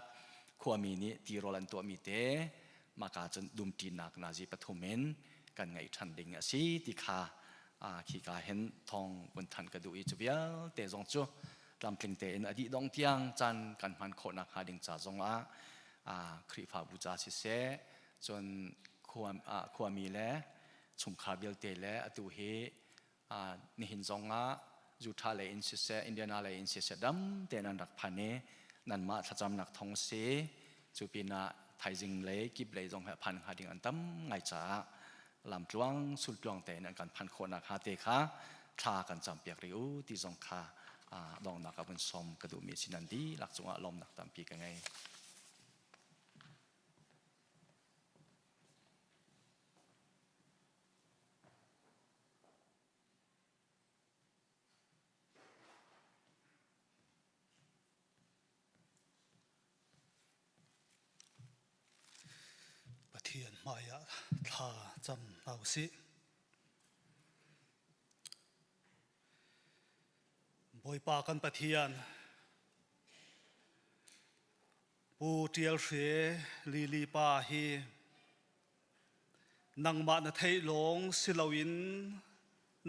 ขั้วมีนี้ตีโรลันตัวมีเตมากาจนดุมตีนักนาจีปฐุมเมนกันไงทันดิ่งสิติขาฮิกาเห็นทองบนทันกระดูอีจุเบียเตจงจูลำพลิงเตนอดีดองเตียงจันกันมันโคนักหาดิ่งจ่าจงครีฟาบูจาสิเสจนขั้วมีแล้วชงคาเบลเตแล้วอตูเฮนิหินจงยูทาเลอินสิเสอินเดียนาเลอินสิเสดัมเตนันรักพันเนนันมาทัจำนักทองเสจูปีนาไทยจิงเลยกิบเลยจงเหพันหาดิ่งอันตั้มไงจ้าลำจวงสุดจวงเตนันกันพันโคนักหาเตค่ะทากันจำเปียกริ้วที่จงคาดองนักกับเป็นสมกระดูมีสินันดีหลักจงลมนักตามปีกันไง maya tha cham nau si boi pa kan pathian pu tial hre li li pa hi nang ma na thei long siloin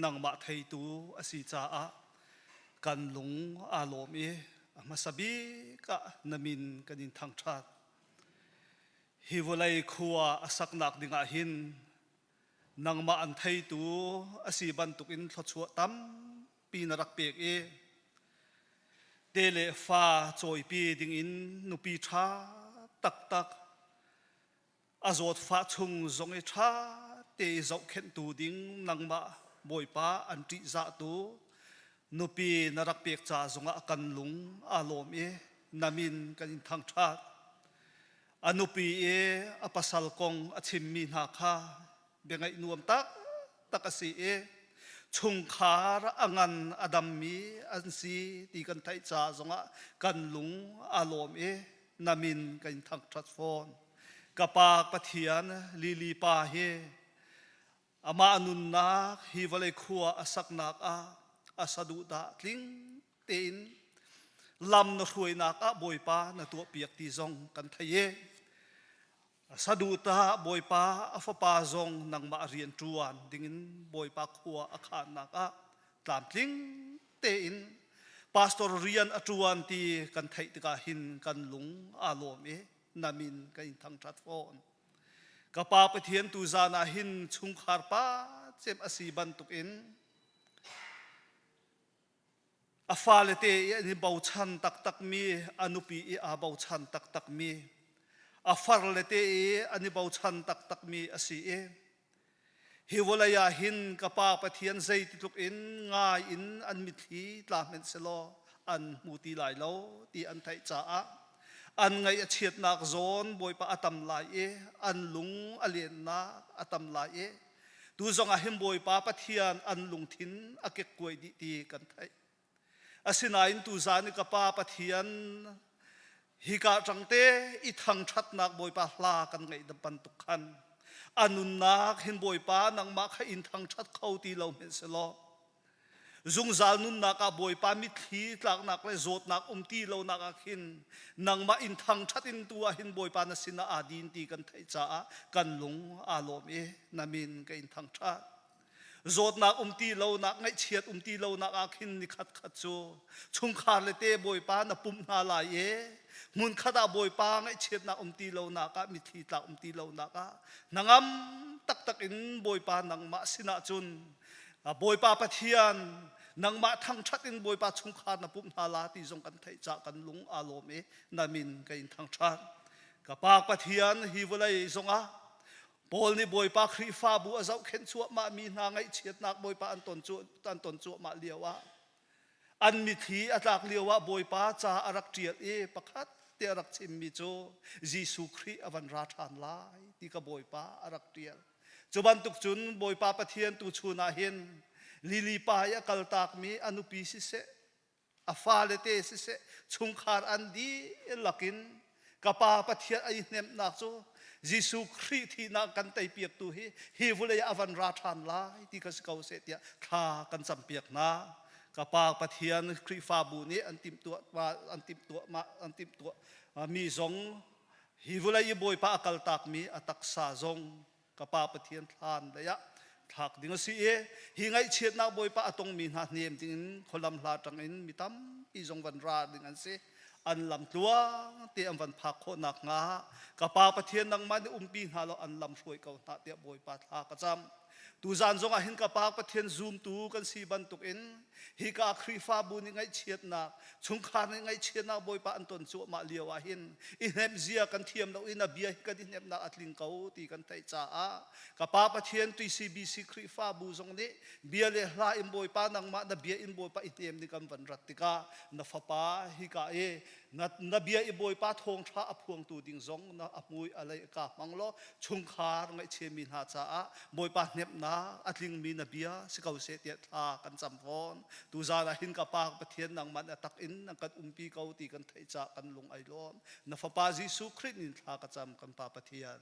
nang ma thei tu asi cha a kan lung a lom e masabi ka namin kanin thang that hi volai khuwa asak nak dinga hin nang ma an thei tu asi ban tukin thachua tam pi narak pek e tele fa choi pi ding in nupi tha tak tak azot fa chung zong e tha te zau khen tu ding nang ma boi pa an ti za tu nupi narak pek cha zonga kan lung alom e namin kanin thang that anupi e apasal kong achim mi na kha bengai nuam tak takasi e chung khar angan adam mi ansi ti kan thai cha zonga kan lung alom e namin kanin thang that phone kapak pathian lili pa he ama anun nak hi valai khuwa asak nak a asadu da tling tin lam na hruai nak a boi pa na tu piak ti zong kan thaye asadu ta boi pa afapa zong nang ma rian tuan dingin boi pa khuwa akha nak a tlam tling tin pastor rian atuan ti kan thai tika hin kan lung alom e namin kain thang that phone kapa pathian tu zana hin chung khar pa chem asiban tukin afalete ni bauchan tak tak mi anupi e a bauchan tak tak mi afarlete e ani bauchan tak tak mi asi e hiwalaya hin kapa pathian zai titluk in nga in an mithi tlamen selo an muti lai lo ti an thai cha a an ngai achiat nak zon boi pa atam lai e an lung alien na atam lai e tu zong a him boi pa pathian an lung thin akek koi di ti kan thai asinain tu zani kapa pathian hika changte i thang that nak boi pa hla kan ngai dapan tukhan anun nak hin boi pa nang ma kha in thang that khau ti lo men selo zung zal nun naka boi pa mi thi tlak nak le zot nak ti lo nak akhin nang ma in thang that in tua hin boi pa na sina adin ti kan thai cha kan lung alom e namin ka in thang that zot nak ti lo nak ngai chiat ti lo nak akhin ni khat khat chu chung khar le te boi pa na pum na la e mun khada boi pa ngai chiat na ti lo nak ka mi thi tlak ti lo nak ka nangam tak tak in boi pa nang ma sina chun boi pa pathian nang ma thang that in boi pa chung kha na pum na la ti zong kan thai cha kan lung alom e namin kain thang that ka pak pathian hi volai zonga pol ni boi pa khri fa bu azau khen chu ma mi na ngai chiat nak boi pa an ton chu ma liawa an mi thi atlak liawa boi pa cha arak tiat e pakhat te arak chim mi chu jisu khri avan ra than lai ti ka boi pa arak tial chuban tuk chun boi pa pathian tu chuna hin lili pa ya kal tak mi anupi si se afalete si se chungkhar andi lakin kapa pathian ai nem nak chu jisu khri thi na kan tai piak tu hi vulai avan ra than lai ti ka skau se tia tha kan cham piak na kapa pathian khri fa bu ni antim tu mi zong hi vulai boi pa akal tak mi atak sa zong kapa pathian than da ya thak ding si e hi ngai chiat na boi pa atong mi na nem ding kholam hla tang in mitam i zong van ra ding an se an lam tua te am van phak kho nak nga kapa pathian nang man pi halo an lam hroi ko ta te boi pa tha ka cham tu zan zong a hin kapa pathian zoom tu kan si ban tuk in hi ka khri fa bu ni ngai chiat na chung kha ni ngai chiat na boi pa an ton chu ma liawa hin i hem zia kan thiam lo in a bia ka din nem na atling kau ti kan tai cha a kapa pathian tu cbc khri fa bu zong ni bia le hla im boi pa nang ma na bia in boi pa item ni kam van rat tika na fa pa hi ka e na bia i boi pa thong tha aphuang tu ding zong na apui alai ka manglo chung khar ngai che min ha cha a boi pa nep na atling mi na bia sikau se tia tha kan cham von tu za na hin ka pak pathian nang man atak in nang kan pi kau ti kan thai cha kan lung ai lom na fa pa jisu khrit nin tha ka cham kan pa pathian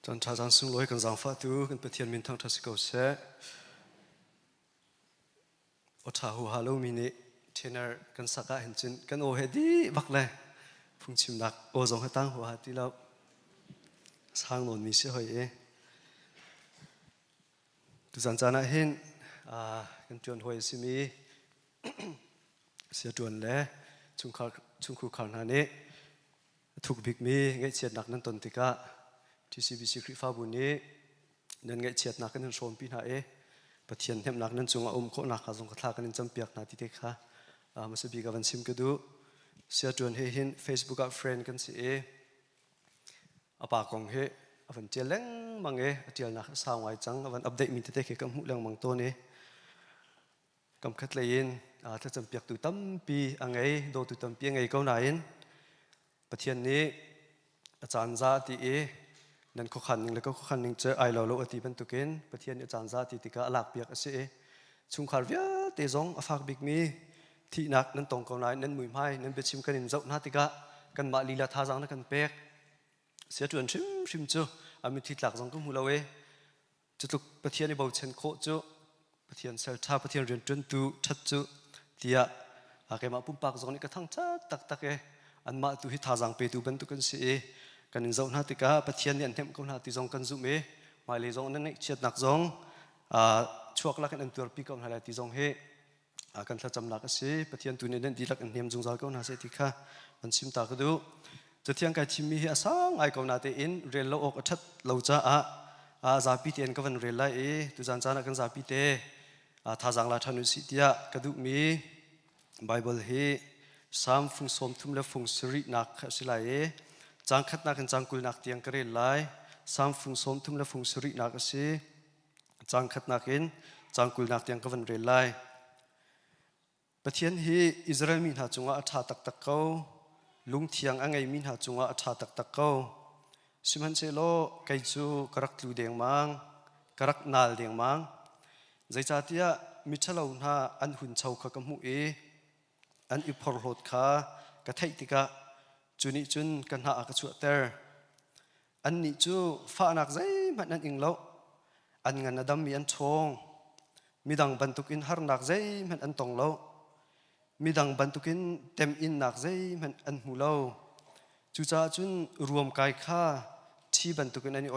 จันทราจันสุงลอยกันจังฟ้าตูกันเปทียนมินทั้งทัศกาเสอดท้าหัวฮาโลมินิเทนเนอร์กันสักการเห็นจินกันโอเฮดีบักเลยพุ่งชิมนักโอจงให้ตั้งหัวฮัที่เราสร้างนนมีเสียหอยตุจันจานะเห็นกันจวนหอยสิมีเสียจวนแล้วชุงคูขันฮันนี้ถูกบิกมีไงเฉียดหนักนั้นตนติกะที่ซีบีซีคริฟ้าบุญนี้นั่นไงเฉียดหนักกันนั้นโซนปีน่าปะเทียนเทมหนักนั้นจงเอาโคหนักจงกระทากันนั้นจำเปียกนาทีเด็กค่ะมาสบีกับวันซิมก็ดูเสียจวนให้เห็น Facebook กับ friend กันสิอาปากองเฮวันเจริญมังเจียลนักสาวไว้จังวันอัปเดตมีแต่เด็กกับหุ่นเรื่องมังตัวนี้กำคัดเลยยินถ้าจำเปียกตุตั้มปีอังไงโดตุตั้มปีอังไงก็ไหนปะเทียนนี้อาจารย์ซาตินั่นข้อขันหนึ่งแล้วก็ข้อขันหนึ่งเจอไอเราโลอติเป็นตุกินปะเทียนอาจารย์ซาติติกะหลักเปียกสิชุงขารเวียเตจงฝากบิกมีที่นักนั่นตรงก็ไหนนั่นมือไม้นั่นเป็นชิมกันอินเจ้าหน้าติกะกันมาลีลาท่าจังนั่นกันเปียกเสียจวนชิมจูอามิทิหลักจงก็มูลเอาจุดลุกปะเทียนในบ่าวเชนโคจูปะเทียนเซลท่าปะเทียนเรียนจนตูชัดจูเตียอาเกมาปุ่มปากจงนี่ก็ทั้งชัดตักอันมาตุหิท่าจังไปตูเป็นตุกันสิกันอินเจ้าหน้าติกะปะเทียนเนี่ยเทมก็หน้าติจงกันซุ่มหมายเลยจงนั่นเชียดหนักจงช่วงละกันอันตัวปีก็หน้าเลยติจงกันถ้าจำหนักสิปะเทียนตัวนี้นั่นดีลักอันเนียมจงใจก็หน้าเสติกะมันชิมตากระดูจะเที่ยงกันชิมมีอาสังไอก็หน้าเตอินเรียนเราออกชัดเราจะซาปิเตียนก็วันเรียนไล่ตุจันจานักันซาปิเตท่าจังละทันุสิติยากระดูมีไบเบิลสามฟุงสมทุมและฟุงสรินักสิไลจังขัดนักจังกุลนักเตียงกระเรไลสามฟุงสมทุมและฟุงสรินักสิจังขัดนักจังกุลนักเตียงก็วันเรไลปะเทียนฮีอิสราเอลมีหาจงอาชาตักเขาลุงเทียงอังไงมีหาจงอาชาตักเขาสิมันเซโลไกจูกรักลูเดียงมังกรักนาลเดียงมังใจจ่าเตียมิชลาวนาอันหุ่นเชาขกมูอันอิพอร์โหดขากระไทติกะจุนิจุนกันหาอักชัวเตอร์อันนี้จูฟ้านักใจมันนั่นอิงแล้วอันงันดำมีอันชงมีดังบรรทุกินหาร์นักใจมันอันตรงแล้วมีดังบรรทุกินเต็มอินนักใจมันอันหูแล้วจูจ่าจุนรวมกายข้าที่บรรทุกินอันนี้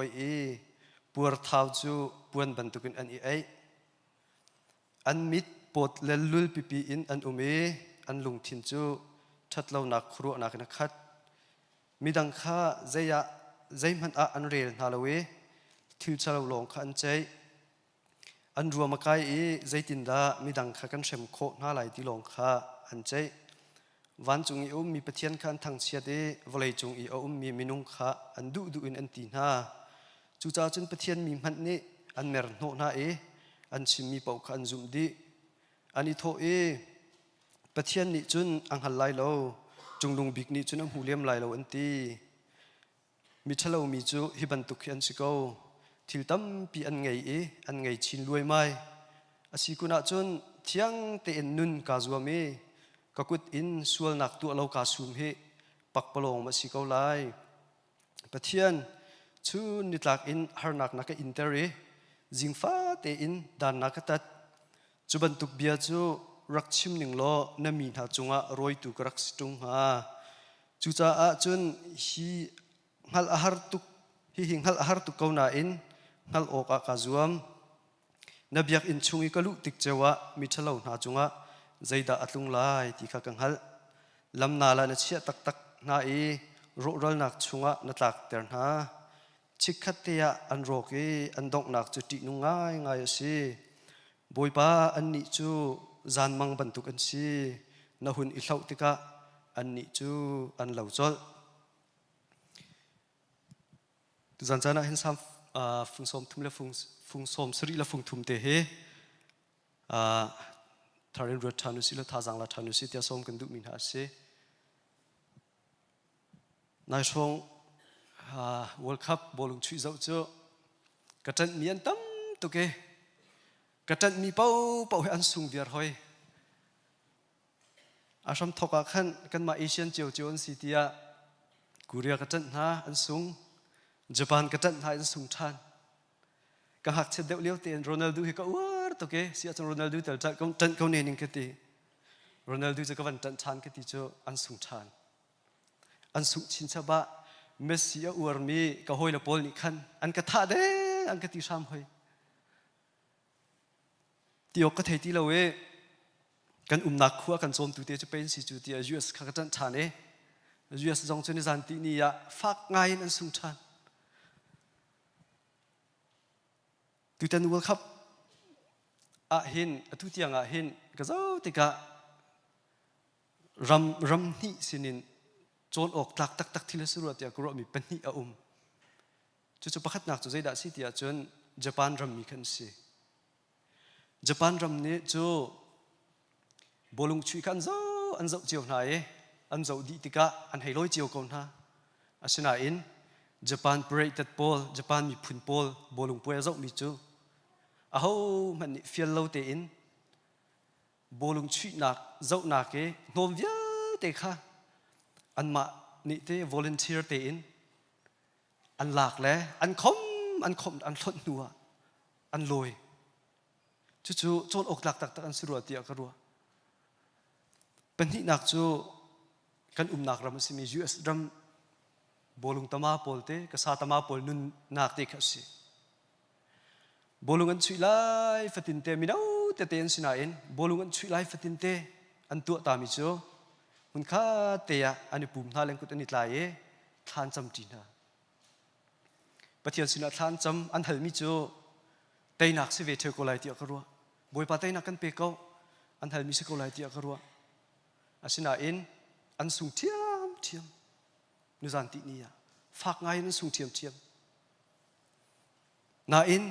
ปวดเท้าจูปวนบรรทุกินอันนี้อันมิดปวดเลลุลปีอินอันอันลุงทินจูชัดเราหนักครัวหนักขัดมีดังข้าใจมันอันเรียนฮาโลวีทิวชาเราลงขันใจอันรวมกายใจตินดามีดังข้ากันเชมโคน่าไหลที่ลงข้าอันใจวันจงอีมีปะเทียนขันทางเชียดวลัยจงอีมีมินุงข้าอันดูอินอันตีน่าจูจ่าจนปะเทียนมีมันนี่อันเมรโนน่าอันชิมมีเป่าขันจุมดีอันนี้โทปะเทียนนี่จุนอังหันไลโลจงลุงบิกนี่จุนอังหูเลี้ยมไลโลอันตีมิชลาวมีจูฮิบันตุกอันสิโกทิลตัมปีอันไงชินรวยไม่อาศิกุณาจุนเที่ยงเตนนุนกาจัวมีกกุดอินสวลนักตัวเรากาซุมเฮปักปลงมาสิโกไลปะเทียนชุนนิตลักอินฮาร์นักนักอินเตอร์จิงฟ้าเตอินดานนักตัดจุบันตุกเบียจูรักชิมหนึ่งล้อน้ำมีหาจงะรอยตุกรักสิจงหาจูจ่าจนฮีฮัลอาหารตุกฮีหิงฮัลอาหารตุกเขาหน้าอินฮัลออกอากาศวมนับยักอินชงอีกลุติกเจวะมิชลาวหาจงะใจดาอัตลุงไลที่ข้ากังฮัลลำนาลาเนเชียตักหน้ารุรัลนักชงะนัดลักเตอร์นาชิคขัดเตียอันโรกีอันดงนักจุดที่นุ่งง่ายสิบอยป้าอันนี้จูจานมังบรรทุกอันสินาหุ่นอิเหล่าติกะอันนี้จูอันเหล่าจอลตุจันจานะเห็นซ้ำฟุงสมทุมและฟุงสมสรีและฟุงทุมเตะทารินรัฐานุสิและท่าจังรัฐานุสิที่สมกันดุมินหาสิในช่วงWorld Cup บอลลูนช่วยเจ้าเจ้ากระจันมีอันตั้มตุกกระจันมีเป้าให้อันสูงเดียร์หอยอาชมทอกกันมาเอเชียนเจียวอันสิที่กูเรียกระจันฮะอันสูง Japan cái trận hai sung chan cả hạt chết đeo liêu tiền Ronaldo thì có tôi cái xia cho Ronaldo từ trận câu này những cái gì Ronaldoจะก็วันtrận chan cái gì cho anh sung chan anh sung chín sa ba Messi uar mi cái hoi là Paul ni khan anh cái thà đấy anh cái tí sam hoi tiêu cái thầy tí lâu ấyกันนักขัวกันโจมตัวเดียจะเป็นสิจุดเดีย US ข้ากันชาเน่ US จงเจนิจันตินี่อะฟักง่ายนั่นสุงชันตัวเต็นวัลครับเห็นทุกที่ยังเห็นก็เจ้าติกะรำนี่สินินโจนออกตักที่เลสุรเดียกรมีเป็นนี่จุดประคัดหนักจุดใจด่าสิเดียจนญี่ปุ่นรำมีกันสิญี่ปุ่นรำนี่จูบอลงช่วยกันเจ้าอันเจ้าเจียวไหนอันเจ้าดีติกะอันให้ลอยเจียวก่อนฮะอาศัยอินญี่ปุ่นเปรย์ตัดบอลญี่ปุ่นมีพุ่นบอลบอลงป่วยเจ้ามีจูเอามันฟิลเลวเตอินบอลงช่วยหนักเจ้าหนักเอ๋โนมเยอะเตะค่ะอันมานี่เตะวอลเนเทียร์เตอินอันหลากแหละอันคมอันทนนัวอันลอยจู่ๆโจนอกหลักตักอันสุรเตียกรัวเป็นที่นักจูกันนักรำสิมี US รำบอลงตมาปอลเตกษาตมาปอลนุนนักเตะขัสิบอลงันช่วยไล่ฟัดตินเตมินาเตเตนสินาอินบอลงันช่วยไล่ฟัดตินเตอันตัวตามิจูมุนข้าเตียอันนี้ปุ่มท่าเล่นกุตนิดไล่ทานจำจีน่าปะเทียนสินาทานจำอันเฮลมิจูเตยนักสิเวเทโกไลเตียกรัวบอยปาเตยนักกันเปก้าอันเฮลมิสิโกไลเตียกรัวอาศัยอินอันสูงเทียมนุจันตินี่ฝากง่ายนั่นสูงเทียมนาอิน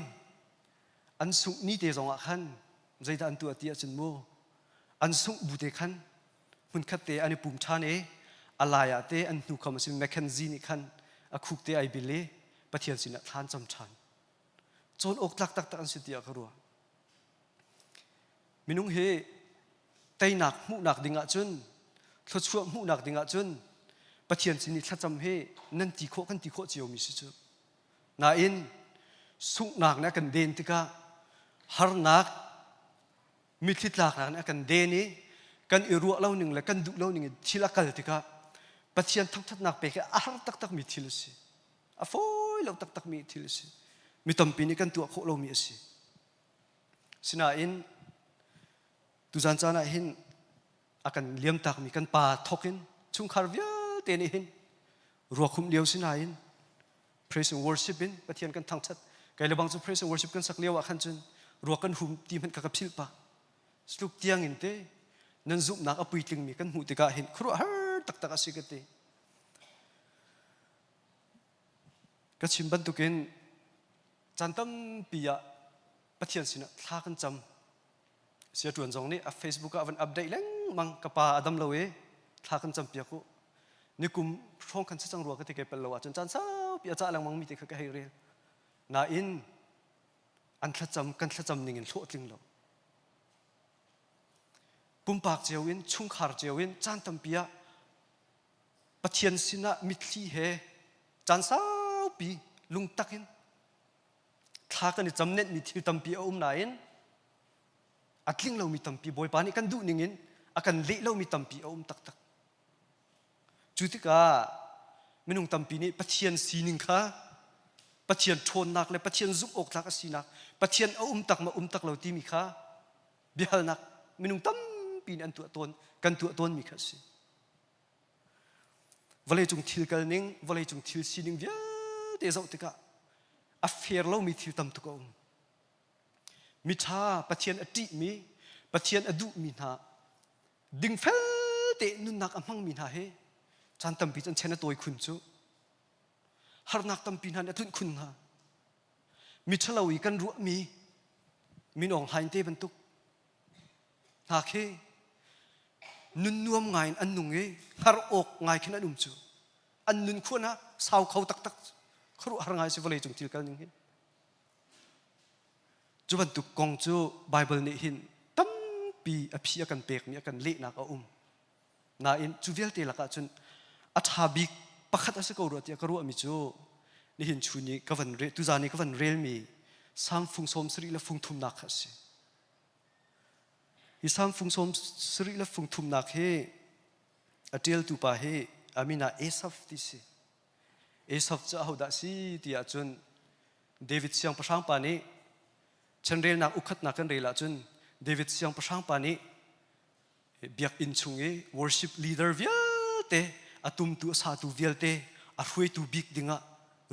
อันสูงนี่เตะจงอาขันใจแต่อันตัวเตียจนโมอันสูงบุเตขันมันคัดเตะอันนี้ปุ่มชาเนอะไรอะเตะอันหนูคำว่าสิแมคเคนซีนี่ขันอาคุกเตะไอบิเล่ปะเทียนสินะทานจำชันโจนอกตักอันสิเตียกรัวมินุงเฮไตหนักมุหนักดิ่งอ่ะจนทศวรรษมุหนักดิ่งอ่ะจนปะเทียนสินิทัดจำเฮนั่นตีโคกันตีโคเจียวมิสิจูนาอินสุกหนักนะกันเดนติกะฮาร์นักมิทิดหลักนะกันเดนี่กันอิรัวเล่าหนึ่งและกันดุเล่าหนึ่งทีละกัลติกะปะเทียนทั้งทัดหนักไปแค่อาร์ตักมิทิลสิอาฟอยเราตักมิทิลสิมิตัมปีนี่กันตัวโคเรามีสิสินาอินตุจันจานะหินอาการเลี้ยมตักมีกันป่าทกินชุงคาร์วิลเตนิหินรัวคุมเลี้ยวสินาหิน praise and worship บินปะเทียนกันทั้งชัดไกลบางจุด praise and worship กันสักเลี้ยวขันจนรัวกันหุ่มตีมันกับศิลปะสรุปเตียงหินเตนั่นจุบนักอปุยติงมีกันหูติกาหินครัวฮาร์ตักสิกเตก็ชิมบันตุกินจันตั้มปียปะเทียนสินะท่ากันจำเสียจวนจงนี่เฟซบุ๊กวันอัปเดตเล้งมังกับปาอดัมเลวท่ากันจำเปียกุนี่กุมช่องกันสัจจังรัวก็ที่เก็บเป็นเลวจนจันเศร้าปีอาจารย์ลังมังมีติดกับเฮเรียนาอินอันทัดจำกันทัดจำนิ่งโลดลิงเราปุ่มปากเจียววินชุ่งขาร์เจียววินจันตั้มปียปะเทียนสินะมิตรเฮจันเศร้าปีลุงตักอินท่ากันจำเน็ตมิตรตั้มปีนาอินอัดลิงเรามีตัมปีบอยปานี่กันดูนิ่งินอากันเละเรามีตัมปีตักจุดที่กาไม่นุ่งตัมปีนี้ปะเทียนสีหนึ่งค่ะปะเทียนโทนนักเลยปะเทียนซุบอกทักสีนักปะเทียนตักมาตักเราที่มีค่ะเบียร์นักไม่นุ่งตัมปีนี้อันตัวตนกันตัวตนมีค่ะสิวันเลยจงทิลกันนิ่งวันเลยจงทิลสีหนึ่งเบียร์เดี๋ยวเราติกาอัฟเฟอร์เรามีทิลตัมตุกองมิชาปะเทียนอดีมีปะเทียนอดุมีนาดึงเฟลเตนุนักอมังมีนาเฮจันตัมปีจันเชนตัวคุณจูฮาร์นักตัมปีนันทุนคุณฮะมิชาลาวีกันรัวมีน้องหายเตบันตุกนาเคนุนนวมไงอันนุ่งเอฮาร์อกไงขนาดนุ่มจูอันนุนควรนะสาวเขาตักครูฮาร์ไงสิวเลยจงทิลกันนิ่งจุบันตุกกองจูไบเบิลนี่หินตั้มปีอภิอากันเปกมีอากันเละนักอุ้มนาอินจูเวลเตลักจนอัฐาบิกประคัตอาศัยกรัวที่กรัวมิจู นี่หินชูนี้ก็วันเรตุจานี้ก็วันเรลมีสามฟุงสมสริและฟุงทุมนักสิอีสามฟุงสมสริและฟุงทุมนักเฮอเดียลตูปาเฮอามินาเอซัฟติสิเอซัฟจะเอาดัสิที่อาจนเดวิดเสียงประชังปานี้ฉันเรียนนักอุคัดนักกันเรียนละจนเดวิดเสียงประชังปานี้เบียกอินชุงเอ worship leader เวียเตอาตุมตัวสาตุเวียเตอาช่วยตูบิกดิงะ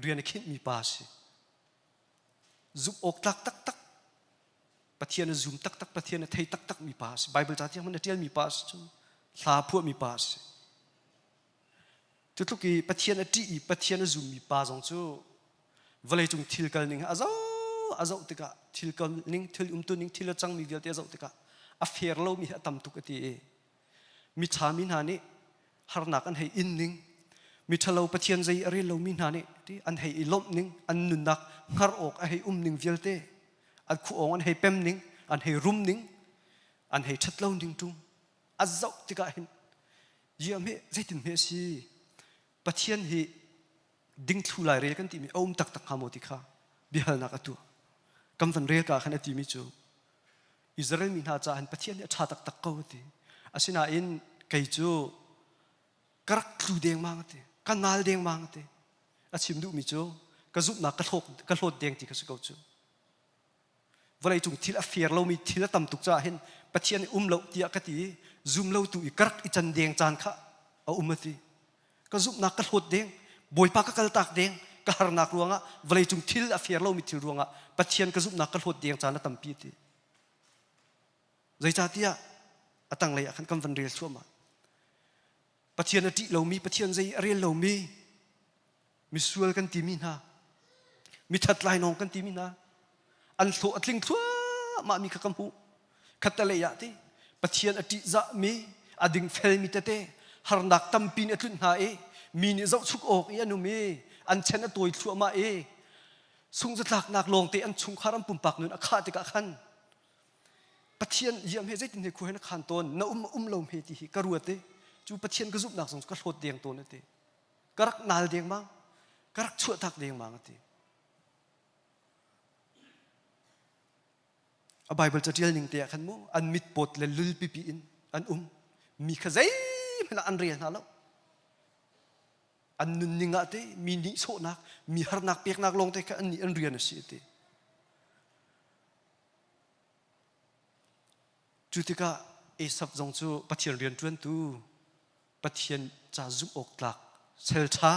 เรียนคิดมีปาสิซุบอกตักตักตักปะเทียนซุมตักตักปะเทียนไทยตักตักมีปาสิไบเบิลจ้าที่มันเทียนมีปาสิจุลาพวกมีปาสิจุดทุกี้ปะเทียนจีปะเทียนซุมมีปาจงจูวันเลยจงทิลกันนิ่งอาเจ้าติกะทิลกันนิ่งทิลตุนิ่งทิลจังมีเวียเตอาเจ้าติกะอาเฟียร์เรามีตำตุกตีมีชามินานี่ฮาร์นักอันให้อินนิ่งมีทะเลาปะเทียนใจอะไรเรามีนานี่ที่อันให้ลบนิ่งอันนุนนักฮาร์ออกอันให้นิ่งเวียเตอันคู่องอันให้เป็มนิ่งอันให้รุมนิ่งอันให้ชัดเล่านิ่งจุงอาเจ้าติกะเห็นยี่ยมใจตินเมสีปะเทียนให้ดิ้งทุลายเรียกันที่มีอมตักตักฮามอติค่ะบิฮัลนักตัวกำฟันเรียกกันที่มีจูอิสราเอลมีนาจาหันปะเทียนเนี่ยชาตักตักเขาทีอาศินาอินไกจูกรักครูเดียงมังทีกันนาลเดียงมังทีอาชิมดูมีจูกระซุบนักกระโหลดเดียงที่กระสุกจูวันไหนจุงทีละเฟียร์เรามีทีละตำตุกจ้าเห็นปะเทียนเราเดียกตีซุมเราตุอีกรักอีจันเดียงจานข้าเอามาทีกระซุบนักกระโหลดเดียงบอยปากกระตักเดียงกระหารนักรวงอ่ะวันไหนจุงทีละเฟียร์เรามีทีรวงอ่ะปะเทียนกระซุบนักกระโหลดเดียงจานละตำปีทีใจจ่าที่อ่ะตั้งเลยอ่ะขันกำฟันเรียลชั่วมาปะเทียนอดีเรามีปะเทียนใจเรียลเรามีส่วนกันที่มีนะมีทัดลายน้องกันที่มีนะอันโตอัดลิงทั่วมามีขคำพูขัดอะไรอ่ะที่ปะเทียนอดีจะมีอดิ่งเฟลมีเตเต้หารนักตั้มปีนตุนหามีเนี่ยเจ้าชุกอกอีอันนู้มีอันเช่นตัวชั่วมาสุงจะหลักนักลงเตอันชุงคารำปุ่มปากนู้นอาคาติกะขันปะเทียนยี่ยมเฮใจตินเฮคุยนักขันตนน่าลมเฮติกระรัวเตจูปะเทียนกระซุบนักสงกระโดดเดียงตัวนั่นเตกระรักนาลเดียงมั้งกระรักชั่วทักเดียงมั้งเตไบเบิลจะเรียนหนึ่งเตะขันมูอันมิดปดและลุลปิปีอินอันมีขจายมันอันเรียนนะแล้วอันนุนนิงะเตมีนิโซนักมีหานักเปียกนักลงเตอันนี้อันเรียนสิเตจุดที่ก็เอสับจงจูปะเทียนเรียนจวนตูปะเทียนจะซุบอกหลักเซลชา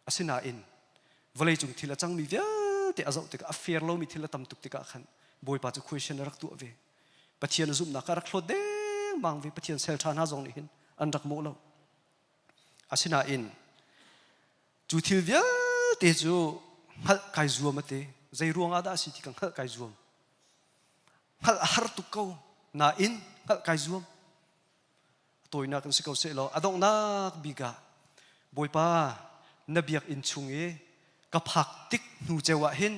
อาศินาอินวันเลยจงทีละจังมีเวียแต่อาจจะก็อเฟียร์เรามีทีละตำตุกติกะขันบอยปัจจุคุยเชนรักตัวเวปะเทียนซุบนักรักโลดเด้งบางเวปะเทียนเซลชาหน้าจงนี่เห็นอันรักโมเราอาศินาอินจุดที่เวียแต่จูฮัลไกจัวมาเตใจรวงอาดาสิที่กังฮัลไกจัวฮัลฮาร์ตุกเขานาอินฮัลไกจัวตัวนักสิเขาเสลออดองนักบิกาบอยป้านบียกอินชุงกับผักติกนูเจวะเห็น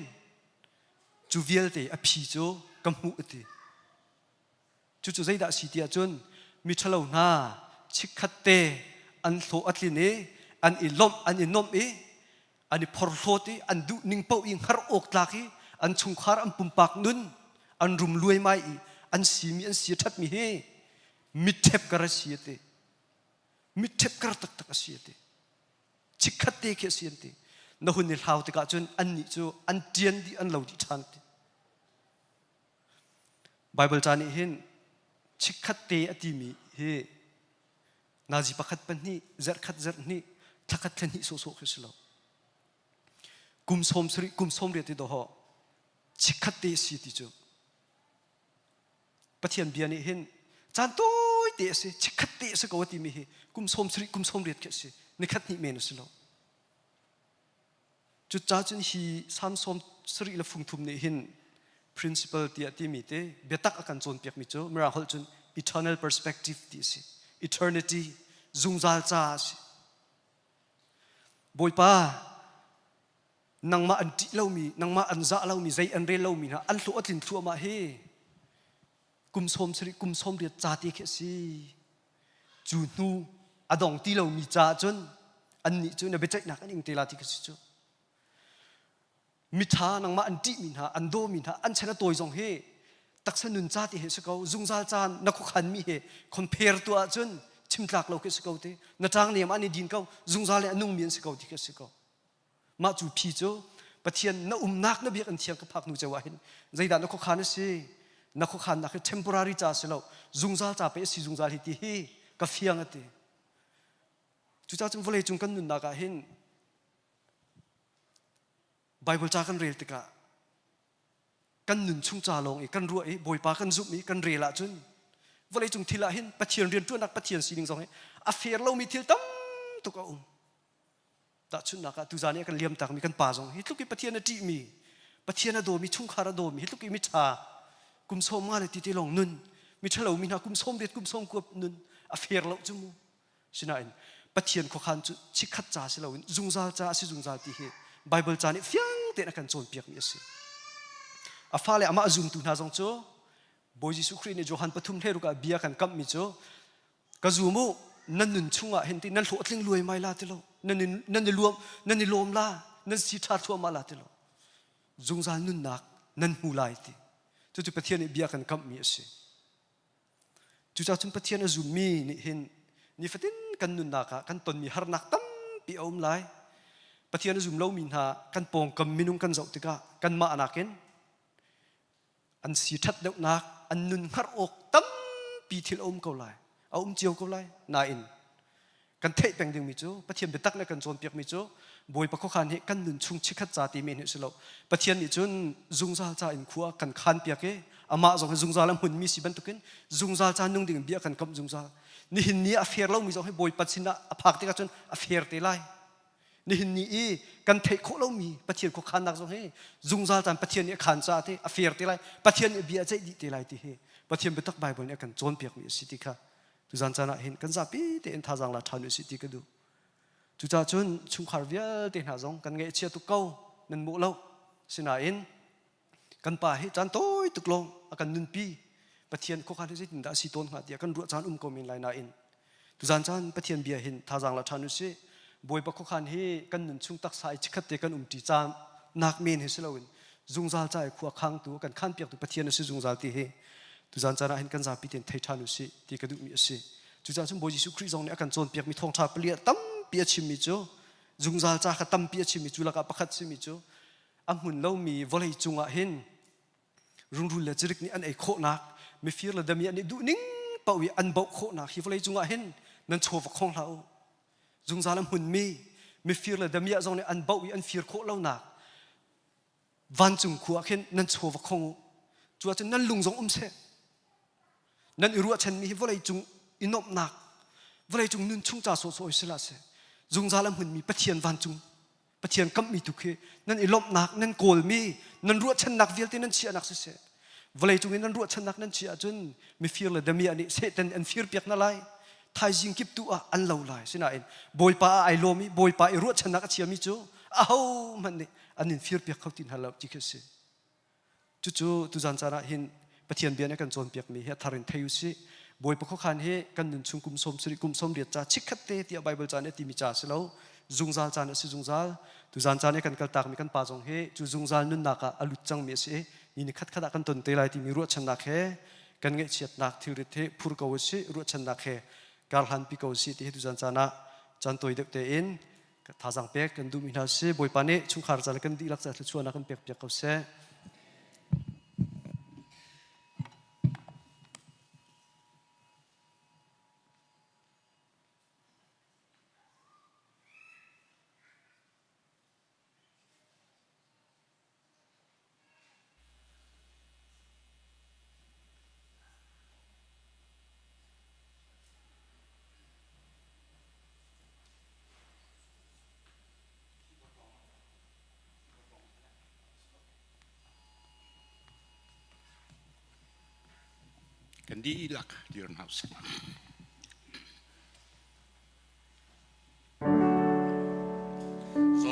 จูเวียลเตอภิโจกัมหูเตจูใจด่าสิเตียจนมิทะเลนาชิคัตเตอันโลอัตลินอันอิลอมอันอินอมอันอิพอร์โลตอันดูนิงเป้าอิงฮาร์ออกลากีอันชุงคาร์อันปุ่มปากนุนอันรุมรวยไม่อันสีมีอันเสียทัดมีเฮมิเทปกระเสียเตมิเทปกระตักตักเสียเตชิคัตเตเคเสียเตนหุ่นนิลฮาวติกาจนอันนี้จูอันเดียนดีอันเหล่าดิฉันเตไบเบิลจานี่เห็นชิคัตเตอติมีเฮนาจิปักขัดปันนี่เจรขัดเจรนี่ทักขัดขันนี่โซโซขึ้นแล้วกุมสมสริกุมสมเรียติดห่อชิคัตเตสีติจูปะเทียนเบียนี่เห็นจานตัวเตะสิชิคัตเตสกวติมีเฮกุมสมสริกุมสมเรียติสินี่ขัดนี่เมนุสแล้วจุดจ้าจนฮีสามสมสริละฟุงทุมนี่เห็น principle ที่ที่มีเตะเบียตักอาการโจนเปียกมิจูเมื่อเราจน eternal perspective ที่สิ eternity จุงจาลจ้าสิบอยป้านังมาอันติเล่ามีนังมาอันจะเล่ามีใจอันเรเล่ามีนะอันตัวอัดลินตัวมาเฮกุมสมสริกุมสมเรียจ้าที่เขสิจูนูอดองที่เรามีจ้าจนอันนี้จูนเบจนักอันอิงเตลาที่เขสิจู มิชานังมาอันดีมินหาอันโดมินหาอันชนะตัวจงเฮตักสนุนจ้าที่เฮสกาวจุงซาจานนักขันมีเฮคอนเพร์ตัวจนชิมตากเราเกสกาวเตนัทางเนี่ยมันนี่ดินเขาจุงซาเลยนุ่งมีนสกาวที่เกสกาวมาจูพีโจปะเทียนนักนักนับเบียกันเทียงกับพักนูเจวะเห็นใจด่านนักขันนี่สินักขันนัก temporary จ้าสิเราจุงซาจ้าไปสิจุงซาที่ที่เฮกับเฟียงเตจุจ้าจุงวเลยจุงกันนุนนักเห็นไบเบิลจ้ากันเรียลติกะกันหนุนชุ่งจ่าลงอีกกันรัวอีบอยปากันซุบมีกันเรียละจุนวันเลยจุงทีละเห็นปะเทียนเรียนตัวนักปะเทียนสีหนึ่งสองเห็นอาเฟียร์เรามีทีตั้มตุกอุ้มแต่ชุนนักตุจานี่กันเลี้ยมตักมีกันป่าสองเห็นทุกทีปะเทียนจีมีปะเทียนโดมีชุ่งคาราโดมีเห็นทุกทีมิชากุมส้มมาเลยตีลงนุนมิชาเรามีนากุมส้มเด็ดกุมส้มกวบนุนอาเฟียร์เราจุมูสินะอินปะเทียนขคันจุชิคัดจ่าสิเราอินจุงซาจ่าสิจุงซาตีเฮไบเบิลจานี่เฟียงเตะนักกันโจนเปียกมีสิอาฟ้าเลยอามาจุมตุนาจงโจบอยจิสุครีนี่โจฮันปฐุมเทรุกะเบียกันกัมมิโจกะจูมูนั่นนุนชุงะเห็นที่นั่นหลวดลิงรวยไม่ลาติโลนั่นรวมนั่นลมลานั่นสิทาทัวมาลาติโลจงซานุนนักนั่นหูลายติจุดปะเทียนนี่เบียกันกัมมีสิจุดจุดปะเทียนจูมีนี่เห็นนี่ฟัดดินกันนุนนักกันตนมีฮาร์นักตั้มปีอมไลปะเทียนจูมเล่ามินหากันปองกัมมินุงกันเจ้าติกะกันมาอนาเกนอันสีทัดเด็กนักอันนุนฮาร์อกตั้มปีทิลอมเขาไลเอาเจียวเขาไลนาอินกันเทะแปลงดึงมิโจปะเทียนไปตักในกันโจนเปียกมิโจบอยปะข้อขันเหกันนุนชุงชิคัดจ่าตีเมนเหสิโลปะเทียนนี่จนจุงซาจ่าอินขัวกันขันเปียกอามาจงให้จุงซาลำหุ่นมีสิบันตุกินจุงซาจ่านุ่งดิ่งเบียกันกับจุงซานี่หินนี้อาเฟียร์เรามีจงให้บอยปัดสินะอาพักที่กันจนอาเฟียร์เตไลนี่หินนี้กันเทะโคเรามีปะเทียนโคขันนักจงให้จุงซาจ่าปะเทียนนี่ขันจ่าที่อาเฟียร์เตไลปะเทียนนี่เบียใจดีเตไลที่เฮปะเทียนไปตักไบเบิลเนี่ยกันโจนเปียกมีสิติค่ะทุจันจานะเห็นกันซาปีเตนท่าจังละทานุสิติกันดูจุจ้าจนชุมขารเวียเตนหาจงกันเงยเชียตุกเก้านั่นมุเล่าสินาอินกันป่าให้จานโต้ยตุกลงอากันนุนปีปะเทียนโคขันที่สินดาสิต้นหัดเดียกันรัวจานกมินไลนาอินทุจันจานปะเทียนเบียเห็นท่าจังละทานุสิบอยปะโคขันให้กันนุนชุงตักสายชิคัดเตกันตีจามนักเมนเฮสิลาวินจุงซาใจขวาข้างตัวกันขันเปียกตัวปะเทียนสิจุงซาตีเฮทุจันจานะเห็นกันซาปีเตนไททานุสิตีกระดูมีสิจุจ้าจนบอยจิสุคริจงเนี่ยกันโจนเปียกมีทองชาเปลี่ยตั้มเปียชิมิโจจุงซาจ้าขัดตั้มเปียชิมิจุละกับประคัดชิมิโจอันหุ่นเรามีวลัยจุงอ่ะเห็นรุ่งรุ่งเลจิริกนี่อันไอโคนักมีฟิร์ละดมีอันนี้ดูนิ่งเป่าวิอันเบาโคนักฮิวลัยจุงอ่ะเห็นนั่นโชว์ของเราจุงซาลำหุ่นมีฟิร์ละดมีอันจงเนี่ยอันเบาวิอันฟิร์โคเราหนักวันจุงขวาเห็นนั่นโชว์ของจัวจนนั่นลุงจงเสนั่นอิรัวฉันมีวลัยจุงอินบหนักวลัยจุงนุ่นชุ่งจ่าโซโซอิสระเสจุงซาลำหุ่นมีปะเทียนวันจุงปะเทียนกัมมีทุกข์นั่นอิลบหนักนั่นโกลมีนั่นรัวฉันหนักเวียลที่นั่นเชียหนักเสียวลัยจุงนั่นรัวฉันหนักนั่นเชียจนมีฟิร์ละเดมีอันนี้เสตันอันฟิร์เปียกนั่นไลไทยจิงกิบตัวอันเหล่าไลสินะเอ็นบอยป้าไอโลมีบอยป้าไอรัวฉันหนักเชียมิจูอ้าวมันนี่อันนี้ฟิร์เปียกเขาตินฮัลโหลจิกเสจู่ๆตุจันจาระเห็นปะเทียนเบียนกันโจนเปียกมีเฮทารินเทยุสิบอยปะข้อขันเฮกันนุนชุงกุมสมสิริกุมสมเดียจ้าชิคัดเตติอาไบเบิลจานเนติมิจ้าสิเราจุงซาจานสิจุงซาตุจันจานเนกันกัลตากมีกันปาจงเฮจูจุงซานุนนักอลุจังเมียสินี่คัดคัดกันตนเตลัยที่มีรัวชันนักเฮกันเงยเฉียดนักทิริเทพูร์กาวสิรัวชันนักเฮการหันปีกาวสิที่ตุจันจานะจันตัวเด็กเตอินท่าจังเปียกกันดูมินาสิบอยปานี่ชุงขารจานกันดีลักษณะชวนนักกันเปียกเปียกเขาเสกันดีลักดิร์นเฮาส์โซ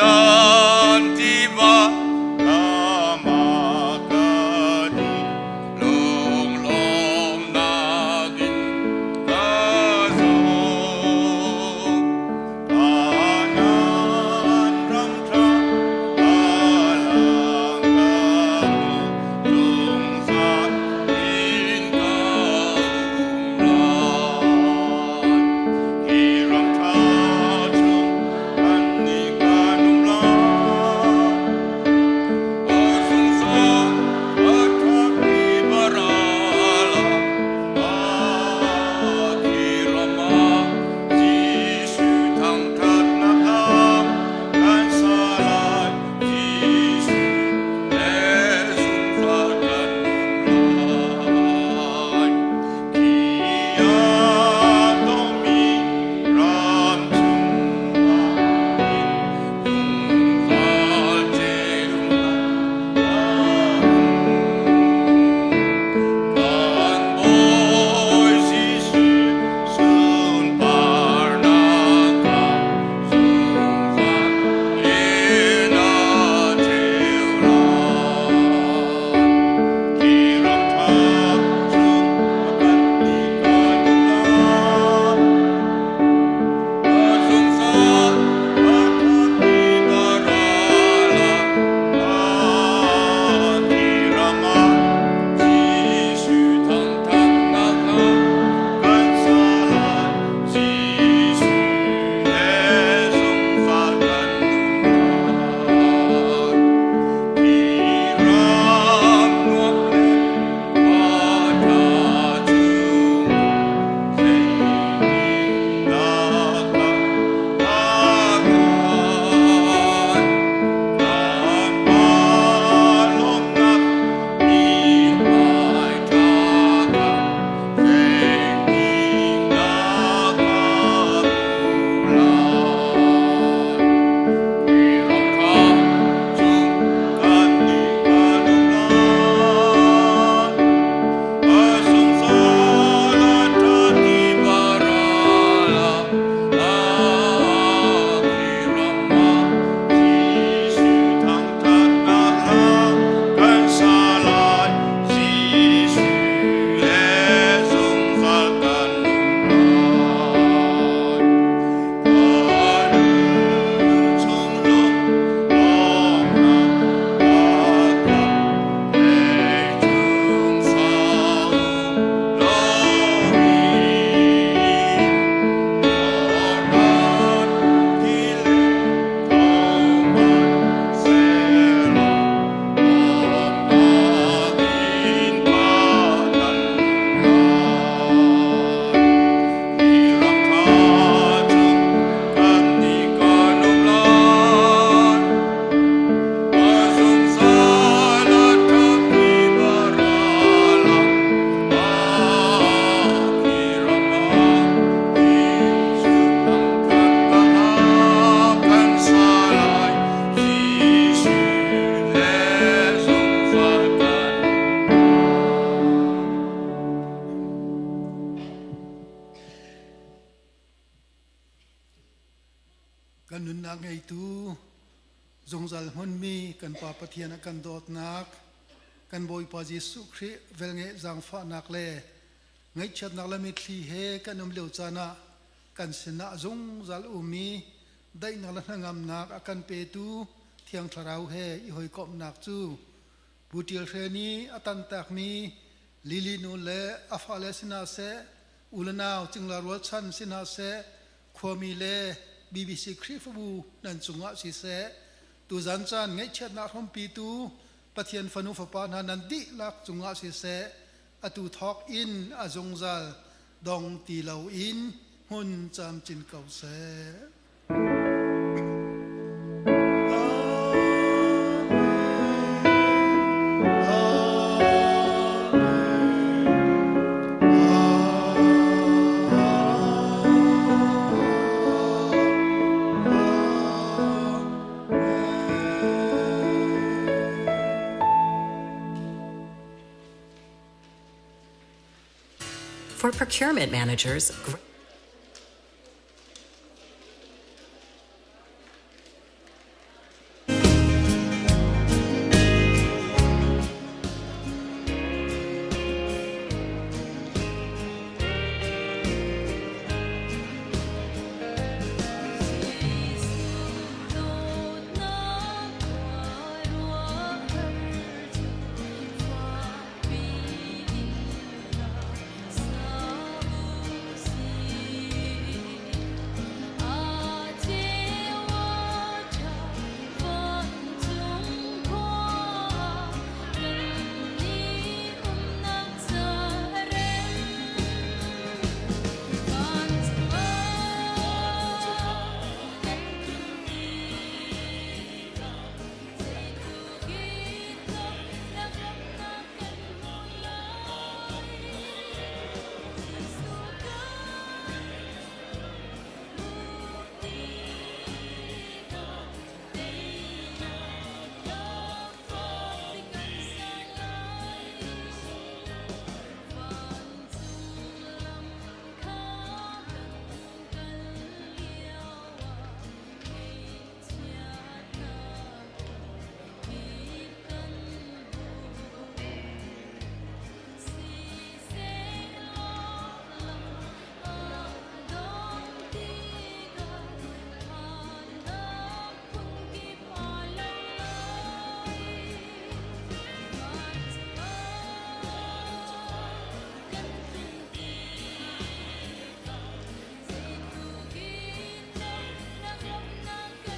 ดานที่มาลามากาดีลงลมนากินกาโซอานันรำทราอา na ngay tu zong zal hun mi kan pa pathian kan dot nak kan boi pa Jesu Christ vel nge zang fa nak le ngay chat nak la mi thli he kan leu chana kan sena zong zal umi dai nak la ngam nak akan pe tu thiang tharau he I hoi kom nak chu butil ni atan tak mi lili nu le afale sina se ulanao chingla ro chan sina se khomi le BBC Krifu nan chunga si se tu zan chan ngai chat na hom pi tu pathian fanu fa pa nan di lak chunga si se atu thok in azongzal dong ti lo in hun cham chin kau se For procurement managers,